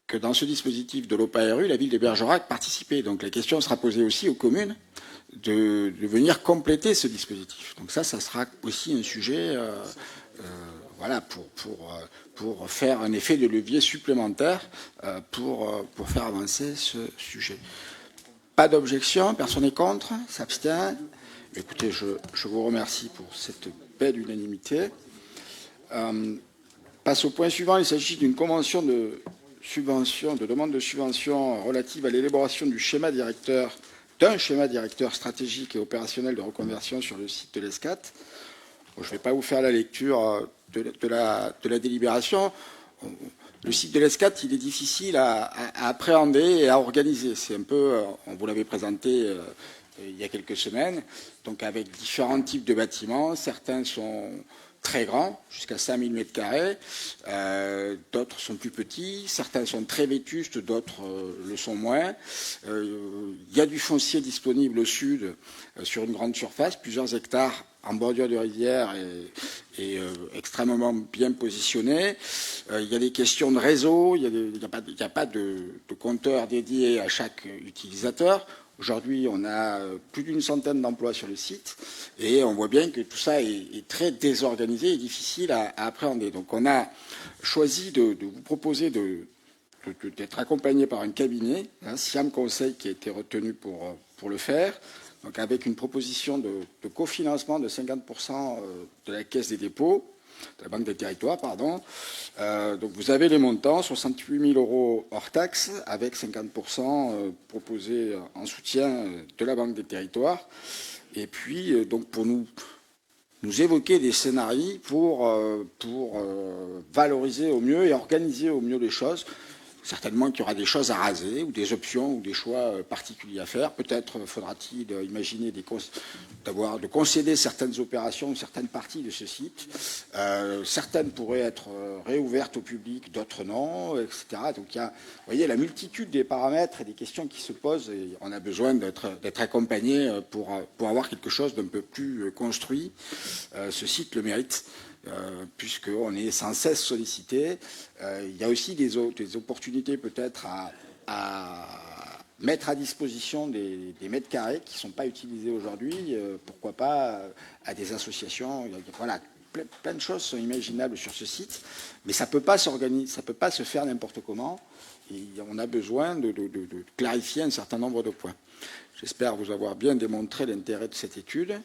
Speaker 1: que dans ce dispositif de l'OPARU, la ville de Bergerac participait. Donc la question sera posée aussi aux communes de venir compléter ce dispositif. Donc ça sera aussi un sujet voilà, pour faire un effet de levier supplémentaire pour faire avancer ce sujet. Pas d'objection, personne n'est contre, s'abstient. Écoutez, je vous remercie pour cette belle unanimité. Passe au point suivant. Il s'agit d'une convention de demande de subvention relative à l'élaboration d'un schéma directeur stratégique et opérationnel de reconversion sur le site de l'ESCAT. Bon, je ne vais pas vous faire la lecture de la délibération. Le site de l'ESCAT, il est difficile à appréhender et à organiser. C'est un peu, on vous l'avait présenté il y a quelques semaines, donc avec différents types de bâtiments. Certains sont très grands, jusqu'à 5000 m², d'autres sont plus petits, certains sont très vétustes, d'autres le sont moins. Il y a du foncier disponible au sud sur une grande surface, plusieurs hectares en bordure de rivière et extrêmement bien positionné. Il y a des questions de réseau, il n'y a pas de compteur dédié à chaque utilisateur. Aujourd'hui, on a plus d'une centaine d'emplois sur le site et on voit bien que tout ça est très désorganisé et difficile à appréhender. Donc on a choisi de vous proposer d'être accompagné par un cabinet, Siam Conseil, qui a été retenu pour le faire, donc avec une proposition de cofinancement de 50% de la Caisse des dépôts, de la Banque des territoires, pardon. Donc vous avez les montants, 68 000 € hors taxe, avec 50% proposés en soutien de la Banque des territoires. Et puis, donc pour nous évoquer des scénarios pour valoriser au mieux et organiser au mieux les choses. Certainement qu'il y aura des choses à raser ou des options ou des choix particuliers à faire. Peut-être faudra-t-il imaginer de concéder certaines opérations ou certaines parties de ce site. Certaines pourraient être réouvertes au public, d'autres non, etc. Donc il y a, vous voyez, la multitude des paramètres et des questions qui se posent et on a besoin d'être accompagné pour avoir quelque chose d'un peu plus construit. Ce site le mérite. Puisqu'on est sans cesse sollicité. Il y a aussi des opportunités peut-être à mettre à disposition des mètres carrés qui ne sont pas utilisés aujourd'hui. Pourquoi pas à des associations. Voilà, plein de choses sont imaginables sur ce site, mais ça peut pas s'organiser, ça peut pas se faire n'importe comment. Et on a besoin de clarifier un certain nombre de points. J'espère vous avoir bien démontré l'intérêt de cette étude,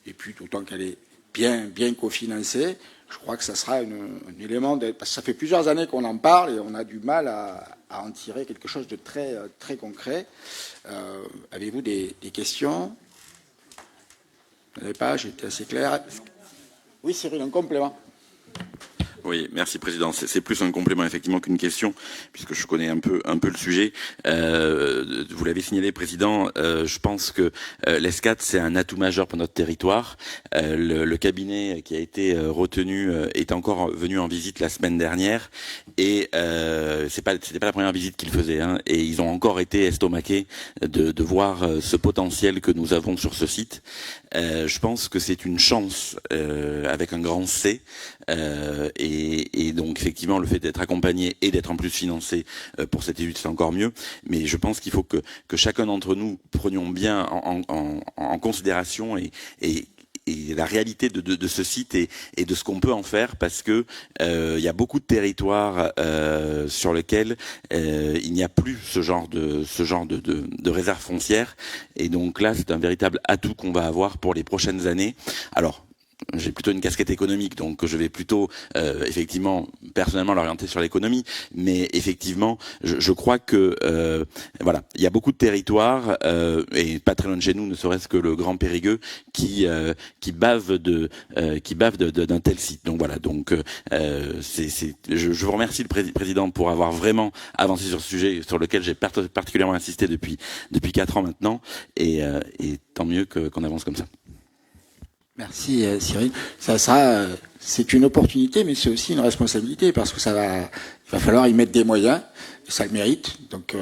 Speaker 1: et puis d'autant qu'elle est bien cofinancée, je crois que ça sera un élément, parce que ça fait plusieurs années qu'on en parle et on a du mal à en tirer quelque chose de très concret. Avez-vous des questions? Vous n'avez pas? J'ai été assez clair. Oui, Cyril, un complément.
Speaker 12: Oui, merci Président. C'est plus un complément effectivement qu'une question, puisque je connais un peu le sujet. Vous l'avez signalé, Président. Je pense que l'ESCAT c'est un atout majeur pour notre territoire. Le cabinet qui a été retenu est encore venu en visite la semaine dernière, et c'était pas la première visite qu'il faisait. Hein, et ils ont encore été estomaqués de voir ce potentiel que nous avons sur ce site. Je pense que c'est une chance avec un grand C. Et donc effectivement le fait d'être accompagné et d'être en plus financé pour cette étude c'est encore mieux, mais je pense qu'il faut que chacun d'entre nous prenions bien en considération et la réalité de ce site et de ce qu'on peut en faire, parce que il y a beaucoup de territoires sur lesquels il n'y a plus ce genre de réserve foncière, et donc là c'est un véritable atout qu'on va avoir pour les prochaines années. Alors j'ai plutôt une casquette économique, donc je vais plutôt effectivement personnellement l'orienter sur l'économie, mais effectivement je crois que voilà, il y a beaucoup de territoires et pas très loin de chez nous, ne serait-ce que le Grand Périgueux qui bave d'un tel site. Donc voilà, donc je vous remercie le Président pour avoir vraiment avancé sur ce sujet sur lequel j'ai particulièrement insisté depuis 4 ans maintenant, et tant mieux qu'on avance comme ça.
Speaker 1: Merci Cyril. C'est une opportunité, mais c'est aussi une responsabilité, parce que il va falloir y mettre des moyens, et ça le mérite. Donc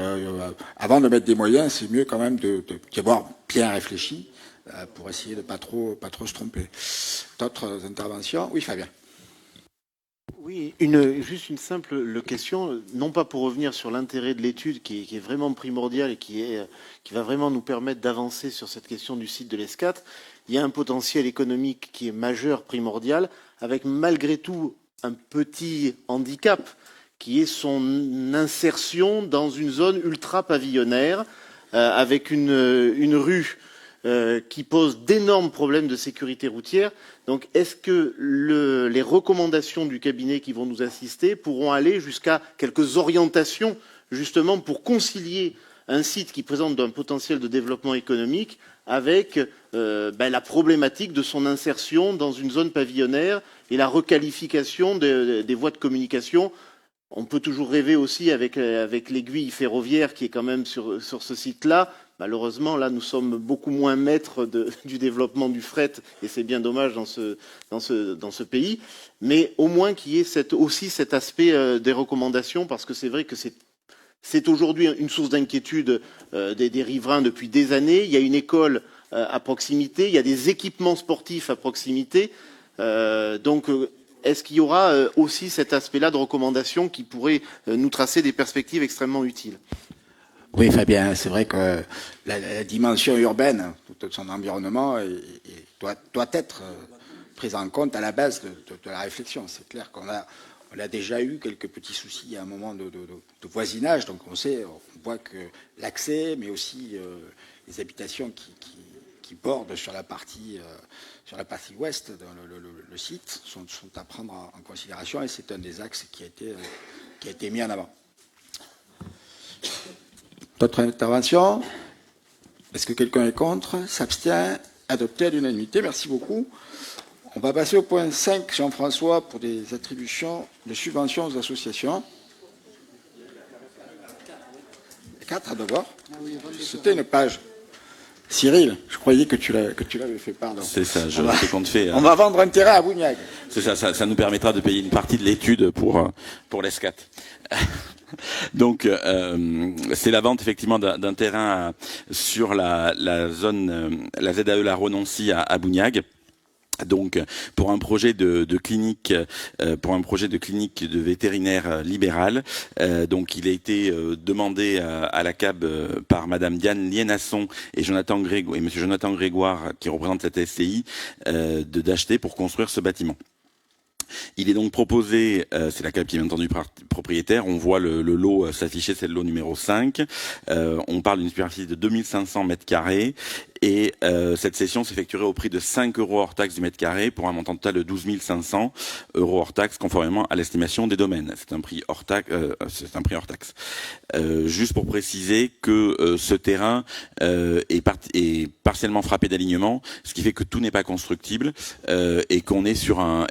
Speaker 1: avant de mettre des moyens, c'est mieux quand même d'y avoir bien réfléchi pour essayer de pas trop se tromper. D'autres interventions? Oui, Fabien.
Speaker 6: Oui, juste une simple question, non pas pour revenir sur l'intérêt de l'étude qui est vraiment primordial et qui va vraiment nous permettre d'avancer sur cette question du site de l'ESCAT. Il y a un potentiel économique qui est majeur, primordial, avec malgré tout un petit handicap qui est son insertion dans une zone ultra pavillonnaire, avec une rue qui pose d'énormes problèmes de sécurité routière. Donc est-ce que les recommandations du cabinet qui vont nous assister pourront aller jusqu'à quelques orientations justement pour concilier un site qui présente un potentiel de développement économique avec la problématique de son insertion dans une zone pavillonnaire et la requalification des voies de communication? On peut toujours rêver aussi avec l'aiguille ferroviaire qui est quand même sur ce site-là. Malheureusement, là, nous sommes beaucoup moins maîtres du développement du fret, et c'est bien dommage dans ce pays. Mais au moins qu'il y ait aussi cet aspect des recommandations, parce que c'est vrai que c'est aujourd'hui une source d'inquiétude des riverains depuis des années. Il y a une école à proximité, il y a des équipements sportifs à proximité. Donc, est-ce qu'il y aura aussi cet aspect-là de recommandation qui pourrait nous tracer des perspectives extrêmement utiles?
Speaker 1: Oui, Fabien, c'est vrai que la dimension urbaine, tout son environnement, doit être prise en compte à la base de la réflexion. C'est clair qu'on a déjà eu quelques petits soucis à un moment de voisinage, donc on voit que l'accès, mais aussi les habitations qui bordent sur la partie ouest de le site sont à prendre en considération, et c'est un des axes qui a été mis en avant. D'autres interventions? Est-ce que quelqu'un est contre? S'abstient? Adopté à l'unanimité. Merci beaucoup. On va passer au point 5, Jean-François, pour des attributions de subventions aux associations. 4 d'abord. C'était une page. Cyril, je croyais que tu l'avais fait, pardon.
Speaker 12: C'est ça, je sais qu'on te fait.
Speaker 1: On va vendre un terrain à Bougnac.
Speaker 12: C'est ça nous permettra de payer une partie de l'étude pour l'ESCAT. Donc c'est la vente effectivement d'un terrain sur la zone, la ZAE La Renoncy à Bougnac. Donc, pour un projet de clinique, de vétérinaire libéral, donc il a été demandé à la CAB par Madame Diane Lienasson et Monsieur Jonathan Grégoire, qui représente la TSCI, d'acheter pour construire ce bâtiment. Il est donc proposé, c'est la CAB qui est bien entendu propriétaire, on voit le lot s'afficher, c'est le lot numéro 5, on parle d'une superficie de 2500 mètres carrés et cette cession s'effectuerait au prix de 5 € hors taxe du mètre carré pour un montant total de 12 500 € hors taxe conformément à l'estimation des domaines. C'est un prix hors taxe. Juste pour préciser que ce terrain est partiellement frappé d'alignement, ce qui fait que tout n'est pas constructible et qu'on est sur un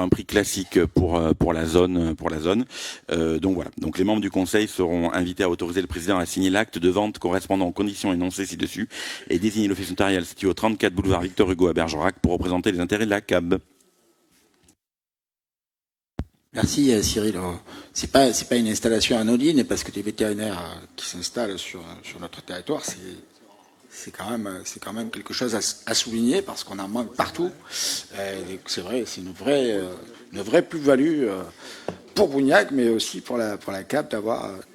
Speaker 12: prix classique pour la zone. Donc voilà. Donc les membres du Conseil seront invités à autoriser le président à signer l'acte de vente correspondant aux conditions énoncées ci-dessus et désigner l'office notarial situé au 34 boulevard Victor Hugo à Bergerac pour représenter les intérêts de la CAB.
Speaker 1: Merci Cyril. C'est pas une installation anodine parce que des vétérinaires qui s'installent sur notre territoire, c'est quand même quelque chose à souligner parce qu'on en manque partout. C'est vrai, c'est une vraie plus-value pour Bougnac, mais aussi pour la CAB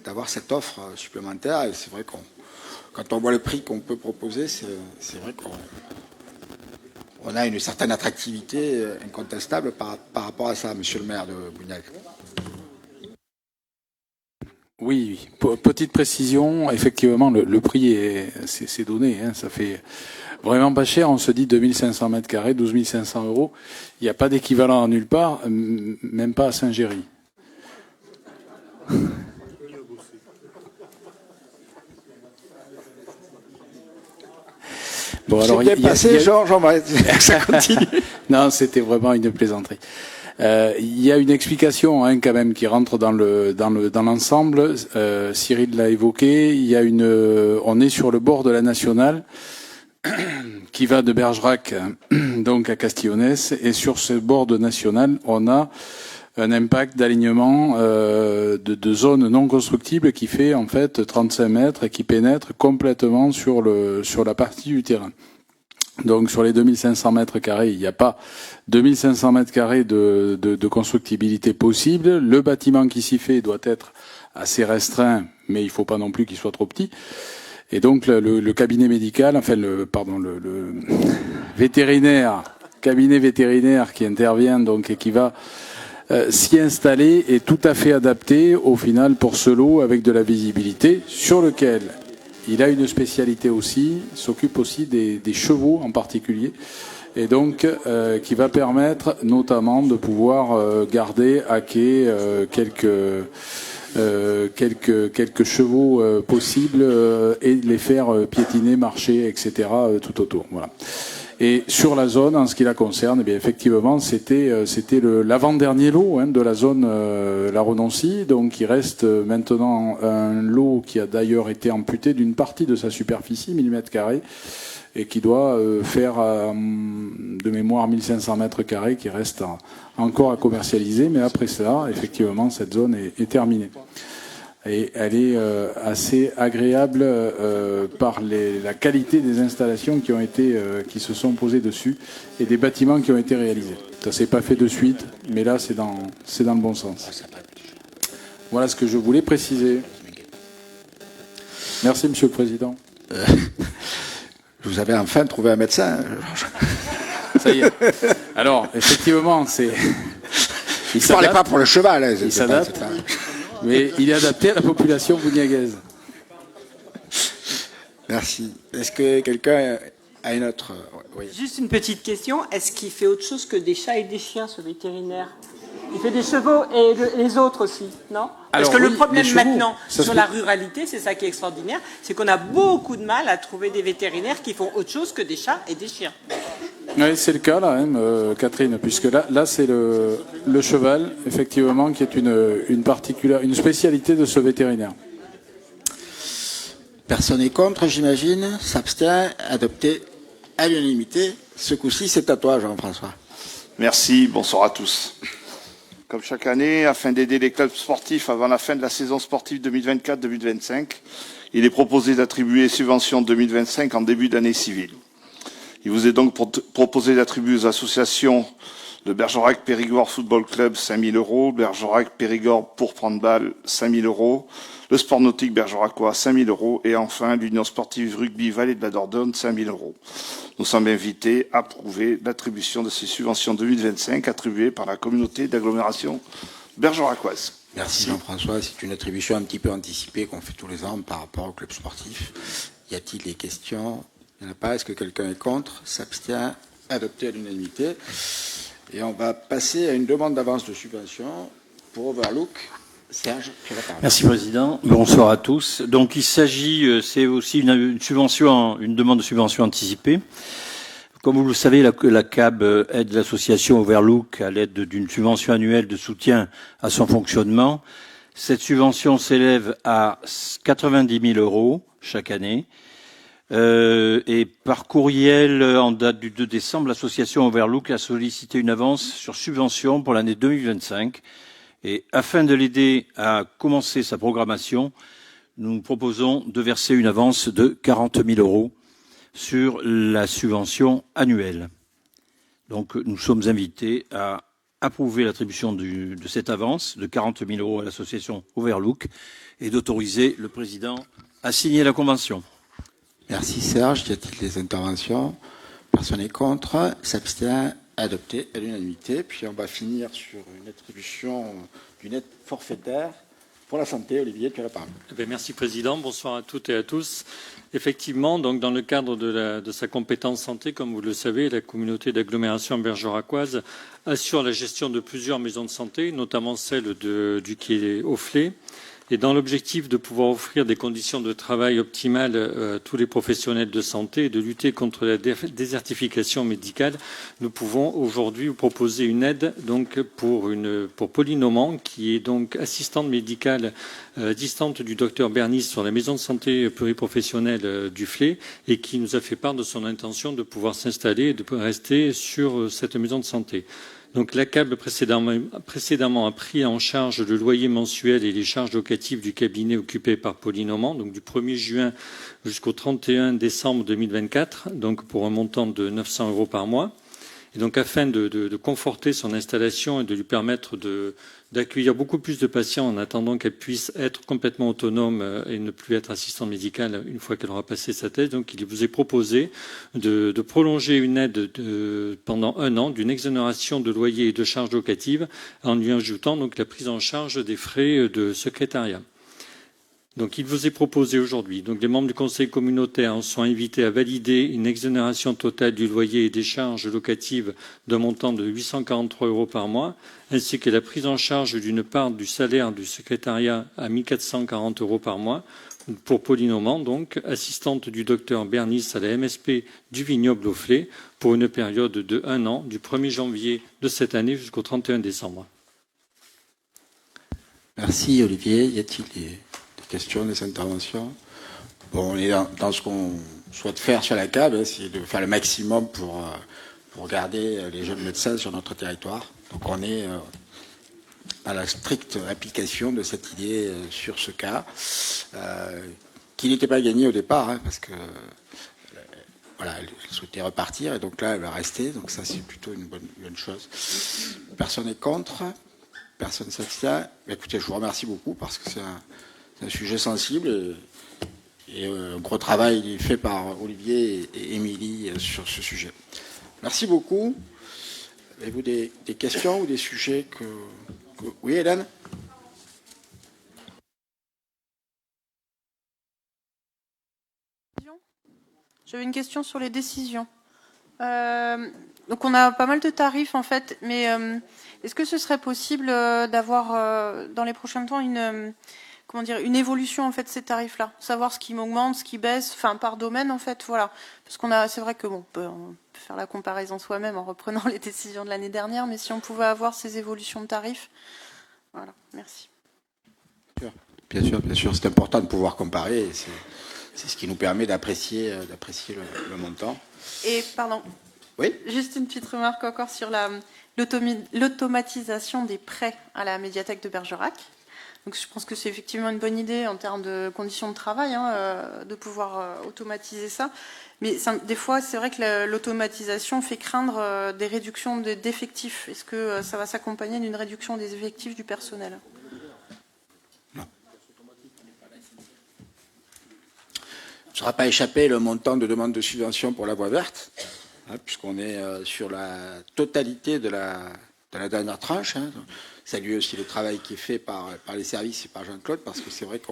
Speaker 1: d'avoir cette offre supplémentaire. Et c'est vrai quand on voit le prix qu'on peut proposer, c'est vrai qu'on a une certaine attractivité incontestable par rapport à ça, monsieur le maire de Bougnac.
Speaker 13: Oui, petite précision, effectivement, le prix c'est donné, hein, ça fait vraiment pas cher, on se dit 2500 mètres carrés, 12 500 €, il n'y a pas d'équivalent nulle part, même pas à Saint-Géry. Bon, alors,
Speaker 1: Georges, ça continue.
Speaker 13: Non, c'était vraiment une plaisanterie. Il y a une explication quand même qui rentre dans l'ensemble. Cyril l'a évoqué. On est sur le bord de la nationale qui va de Bergerac donc à Castillonnès, et sur ce bord de nationale, on a un impact d'alignement de zones non constructibles qui fait en fait 35 mètres et qui pénètre complètement sur la partie du terrain. Donc sur les 2500 mètres carrés, il n'y a pas 2500 mètres carrés de constructibilité possible. Le bâtiment qui s'y fait doit être assez restreint, mais il ne faut pas non plus qu'il soit trop petit. Et donc le cabinet médical, le cabinet vétérinaire qui intervient donc et qui va s'y installer est tout à fait adapté au final pour ce lot avec de la visibilité sur lequel il a une spécialité aussi, s'occupe aussi des chevaux en particulier, et donc qui va permettre notamment de pouvoir garder à quai quelques chevaux possibles et les faire piétiner, marcher, etc. tout autour. Voilà. Et sur la zone, en ce qui la concerne, eh bien effectivement, c'était l'avant-dernier lot de la zone La Renoncy. Donc il reste maintenant un lot qui a d'ailleurs été amputé d'une partie de sa superficie, 1000 mètres carrés, et qui doit faire de mémoire 1500 mètres carrés qui reste encore à commercialiser. Mais après cela, effectivement, cette zone est terminée. Et elle est assez agréable par la qualité des installations qui se sont posées dessus et des bâtiments qui ont été réalisés. Ça s'est pas fait de suite, mais là c'est dans le bon sens. Voilà ce que je voulais préciser. Merci Monsieur le Président.
Speaker 1: Vous avez enfin trouvé un médecin.
Speaker 13: Ça y est. Alors effectivement, c'est.
Speaker 1: Il ne parlait pas pour le cheval. Hein,
Speaker 13: il s'adapte. Mais il est adapté à la population bougnaguaise.
Speaker 1: Merci. Est-ce que quelqu'un a une autre? Oui.
Speaker 10: Juste une petite question. Est-ce qu'il fait autre chose que des chats et des chiens, ce vétérinaire? Il fait des chevaux et les autres aussi, non? Parce que le problème maintenant sur la ruralité, c'est ça qui est extraordinaire, c'est qu'on a beaucoup de mal à trouver des vétérinaires qui font autre chose que des chats et des chiens.
Speaker 13: Oui, c'est le cas là, Catherine, puisque là c'est le cheval, effectivement, qui est une spécialité de ce vétérinaire.
Speaker 1: Personne n'est contre, j'imagine. S'abstient, adopté à l'unanimité. Ce coup-ci, c'est à toi, Jean-François.
Speaker 14: Merci, bonsoir à tous. Comme chaque année, afin d'aider les clubs sportifs avant la fin de la saison sportive 2024-2025, il est proposé d'attribuer les subventions 2025 en début d'année civile. Il vous est donc proposé d'attribuer aux associations le Bergerac Périgord Football Club 5 000 €, Bergerac Périgord Pourpre Handball 5 000 €, le Sport Nautique Bergeracois 5 000 € et enfin l'Union Sportive Rugby Vallée de la Dordogne 5 000 €. Nous sommes invités à approuver l'attribution de ces subventions 2025 attribuées par la communauté d'agglomération bergeracoise.
Speaker 1: Merci Jean-François. C'est une attribution un petit peu anticipée qu'on fait tous les ans par rapport au club sportif. Y a-t-il des questions? Il n'y en a pas. Est-ce que quelqu'un est contre? S'abstient? Adopté à l'unanimité. Et on va passer à une demande d'avance de subvention pour Overlook. Serge, tu vas parler.
Speaker 15: Merci Président. Bonsoir à tous. Donc il s'agit, c'est aussi une demande de subvention anticipée. Comme vous le savez, la CAB aide l'association Overlook à l'aide d'une subvention annuelle de soutien à son fonctionnement. Cette subvention s'élève à 90 000 € chaque année. Et par courriel en date du 2 décembre, l'association Overlook a sollicité une avance sur subvention pour l'année 2025. Et afin de l'aider à commencer sa programmation, nous proposons de verser une avance de 40 000 € sur la subvention annuelle. Donc nous sommes invités à approuver l'attribution de cette avance de 40 000 € à l'association Overlook et d'autoriser le président à signer la convention.
Speaker 1: Merci Serge. Y a-t-il des interventions? Personne n'est contre. S'abstient? Adopté à l'unanimité. Puis on va finir sur une attribution d'une aide forfaitaire pour la santé. Olivier, tu as la parole.
Speaker 2: Merci Président. Bonsoir à toutes et à tous. Effectivement, donc dans le cadre de sa compétence santé, comme vous le savez, la communauté d'agglomération bergeracoise assure la gestion de plusieurs maisons de santé, notamment celle du quai Offlet. Et dans l'objectif de pouvoir offrir des conditions de travail optimales à tous les professionnels de santé et de lutter contre la désertification médicale, nous pouvons aujourd'hui vous proposer une aide donc pour Pauline Auman, qui est donc assistante médicale distante du docteur Bernis sur la maison de santé pluriprofessionnelle du Flé et qui nous a fait part de son intention de pouvoir s'installer et de pouvoir rester sur cette maison de santé. Donc la CAB précédemment a pris en charge le loyer mensuel et les charges locatives du cabinet occupé par Pauline Auman, donc du 1er juin jusqu'au 31 décembre 2024, donc pour un montant de 900 € par mois. Et donc afin de conforter son installation et de lui permettre d'accueillir beaucoup plus de patients en attendant qu'elle puisse être complètement autonome et ne plus être assistante médicale une fois qu'elle aura passé sa thèse. Donc il vous est proposé de prolonger une aide pendant 1 an d'une exonération de loyer et de charges locatives en lui ajoutant donc la prise en charge des frais de secrétariat. Donc, il vous est proposé aujourd'hui, donc les membres du conseil communautaire sont invités à valider une exonération totale du loyer et des charges locatives d'un montant de 843 € par mois, ainsi que la prise en charge d'une part du salaire du secrétariat à 1 440 € par mois pour Pauline Auman, donc assistante du docteur Bernis à la MSP du vignoble au Flé, pour une période de 1 an, du 1er janvier de cette année jusqu'au 31 décembre.
Speaker 1: Merci Olivier. Y a-t-il des questions, des interventions? Bon, on est dans ce qu'on souhaite faire sur la CAB, c'est de faire le maximum pour garder les jeunes médecins sur notre territoire. Donc on est à la stricte application de cette idée sur ce cas, qui n'était pas gagné au départ, parce que voilà, elle souhaitait repartir, et donc là elle va rester, donc ça c'est plutôt une bonne chose. Personne n'est contre, personne ne s'abstient. Écoutez, je vous remercie beaucoup parce que c'est un sujet sensible et un gros travail fait par Olivier et Émilie sur ce sujet. Merci beaucoup. Avez-vous des questions ou des sujets que... Oui, Hélène ?
Speaker 5: J'avais une question sur les décisions. Donc on a pas mal de tarifs en fait, mais est-ce que ce serait possible d'avoir dans les prochains temps une évolution en fait de ces tarifs-là, savoir ce qui m'augmente, ce qui baisse, enfin par domaine en fait, voilà. Parce c'est vrai que on peut faire la comparaison soi-même en reprenant les décisions de l'année dernière, mais si on pouvait avoir ces évolutions de tarifs, voilà. Merci.
Speaker 1: Bien sûr, c'est important de pouvoir comparer. Et c'est ce qui nous permet d'apprécier le montant.
Speaker 5: Et pardon.
Speaker 1: Oui.
Speaker 5: Juste une petite remarque encore sur l'automatisation des prêts à la médiathèque de Bergerac. Donc je pense que c'est effectivement une bonne idée en termes de conditions de travail, de pouvoir automatiser ça. Mais des fois, c'est vrai que l'automatisation fait craindre des réductions d'effectifs. Est-ce que ça va s'accompagner d'une réduction des effectifs du personnel?
Speaker 1: Non. Il ne sera pas échappé le montant de demande de subvention pour la voie verte, puisqu'on est sur la totalité de la dernière tranche. Saluer aussi le travail qui est fait par les services et par Jean-Claude, parce que c'est vrai que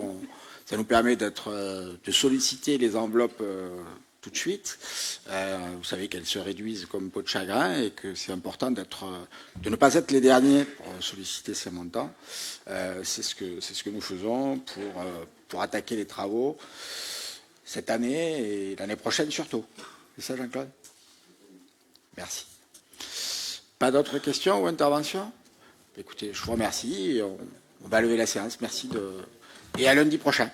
Speaker 1: ça nous permet de solliciter les enveloppes tout de suite. Vous savez qu'elles se réduisent comme peau de chagrin et que c'est important de ne pas être les derniers pour solliciter ces montants. C'est ce que nous faisons pour attaquer les travaux cette année et l'année prochaine surtout. C'est ça, Jean-Claude? Merci. Pas d'autres questions ou interventions? Écoutez, je vous remercie. On va lever la séance. Merci et à lundi prochain.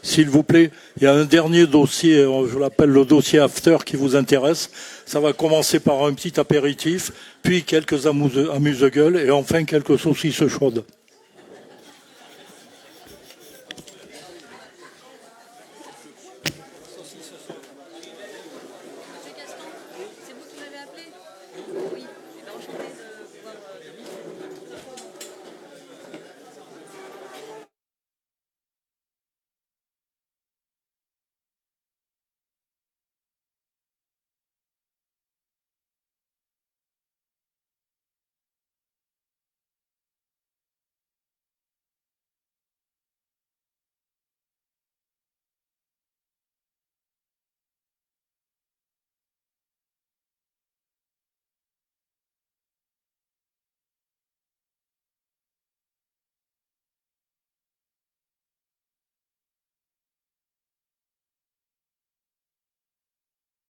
Speaker 16: S'il vous plaît, il y a un dernier dossier, je l'appelle le dossier after, qui vous intéresse. Ça va commencer par un petit apéritif, puis quelques amuse-gueules et enfin quelques saucisses chaudes.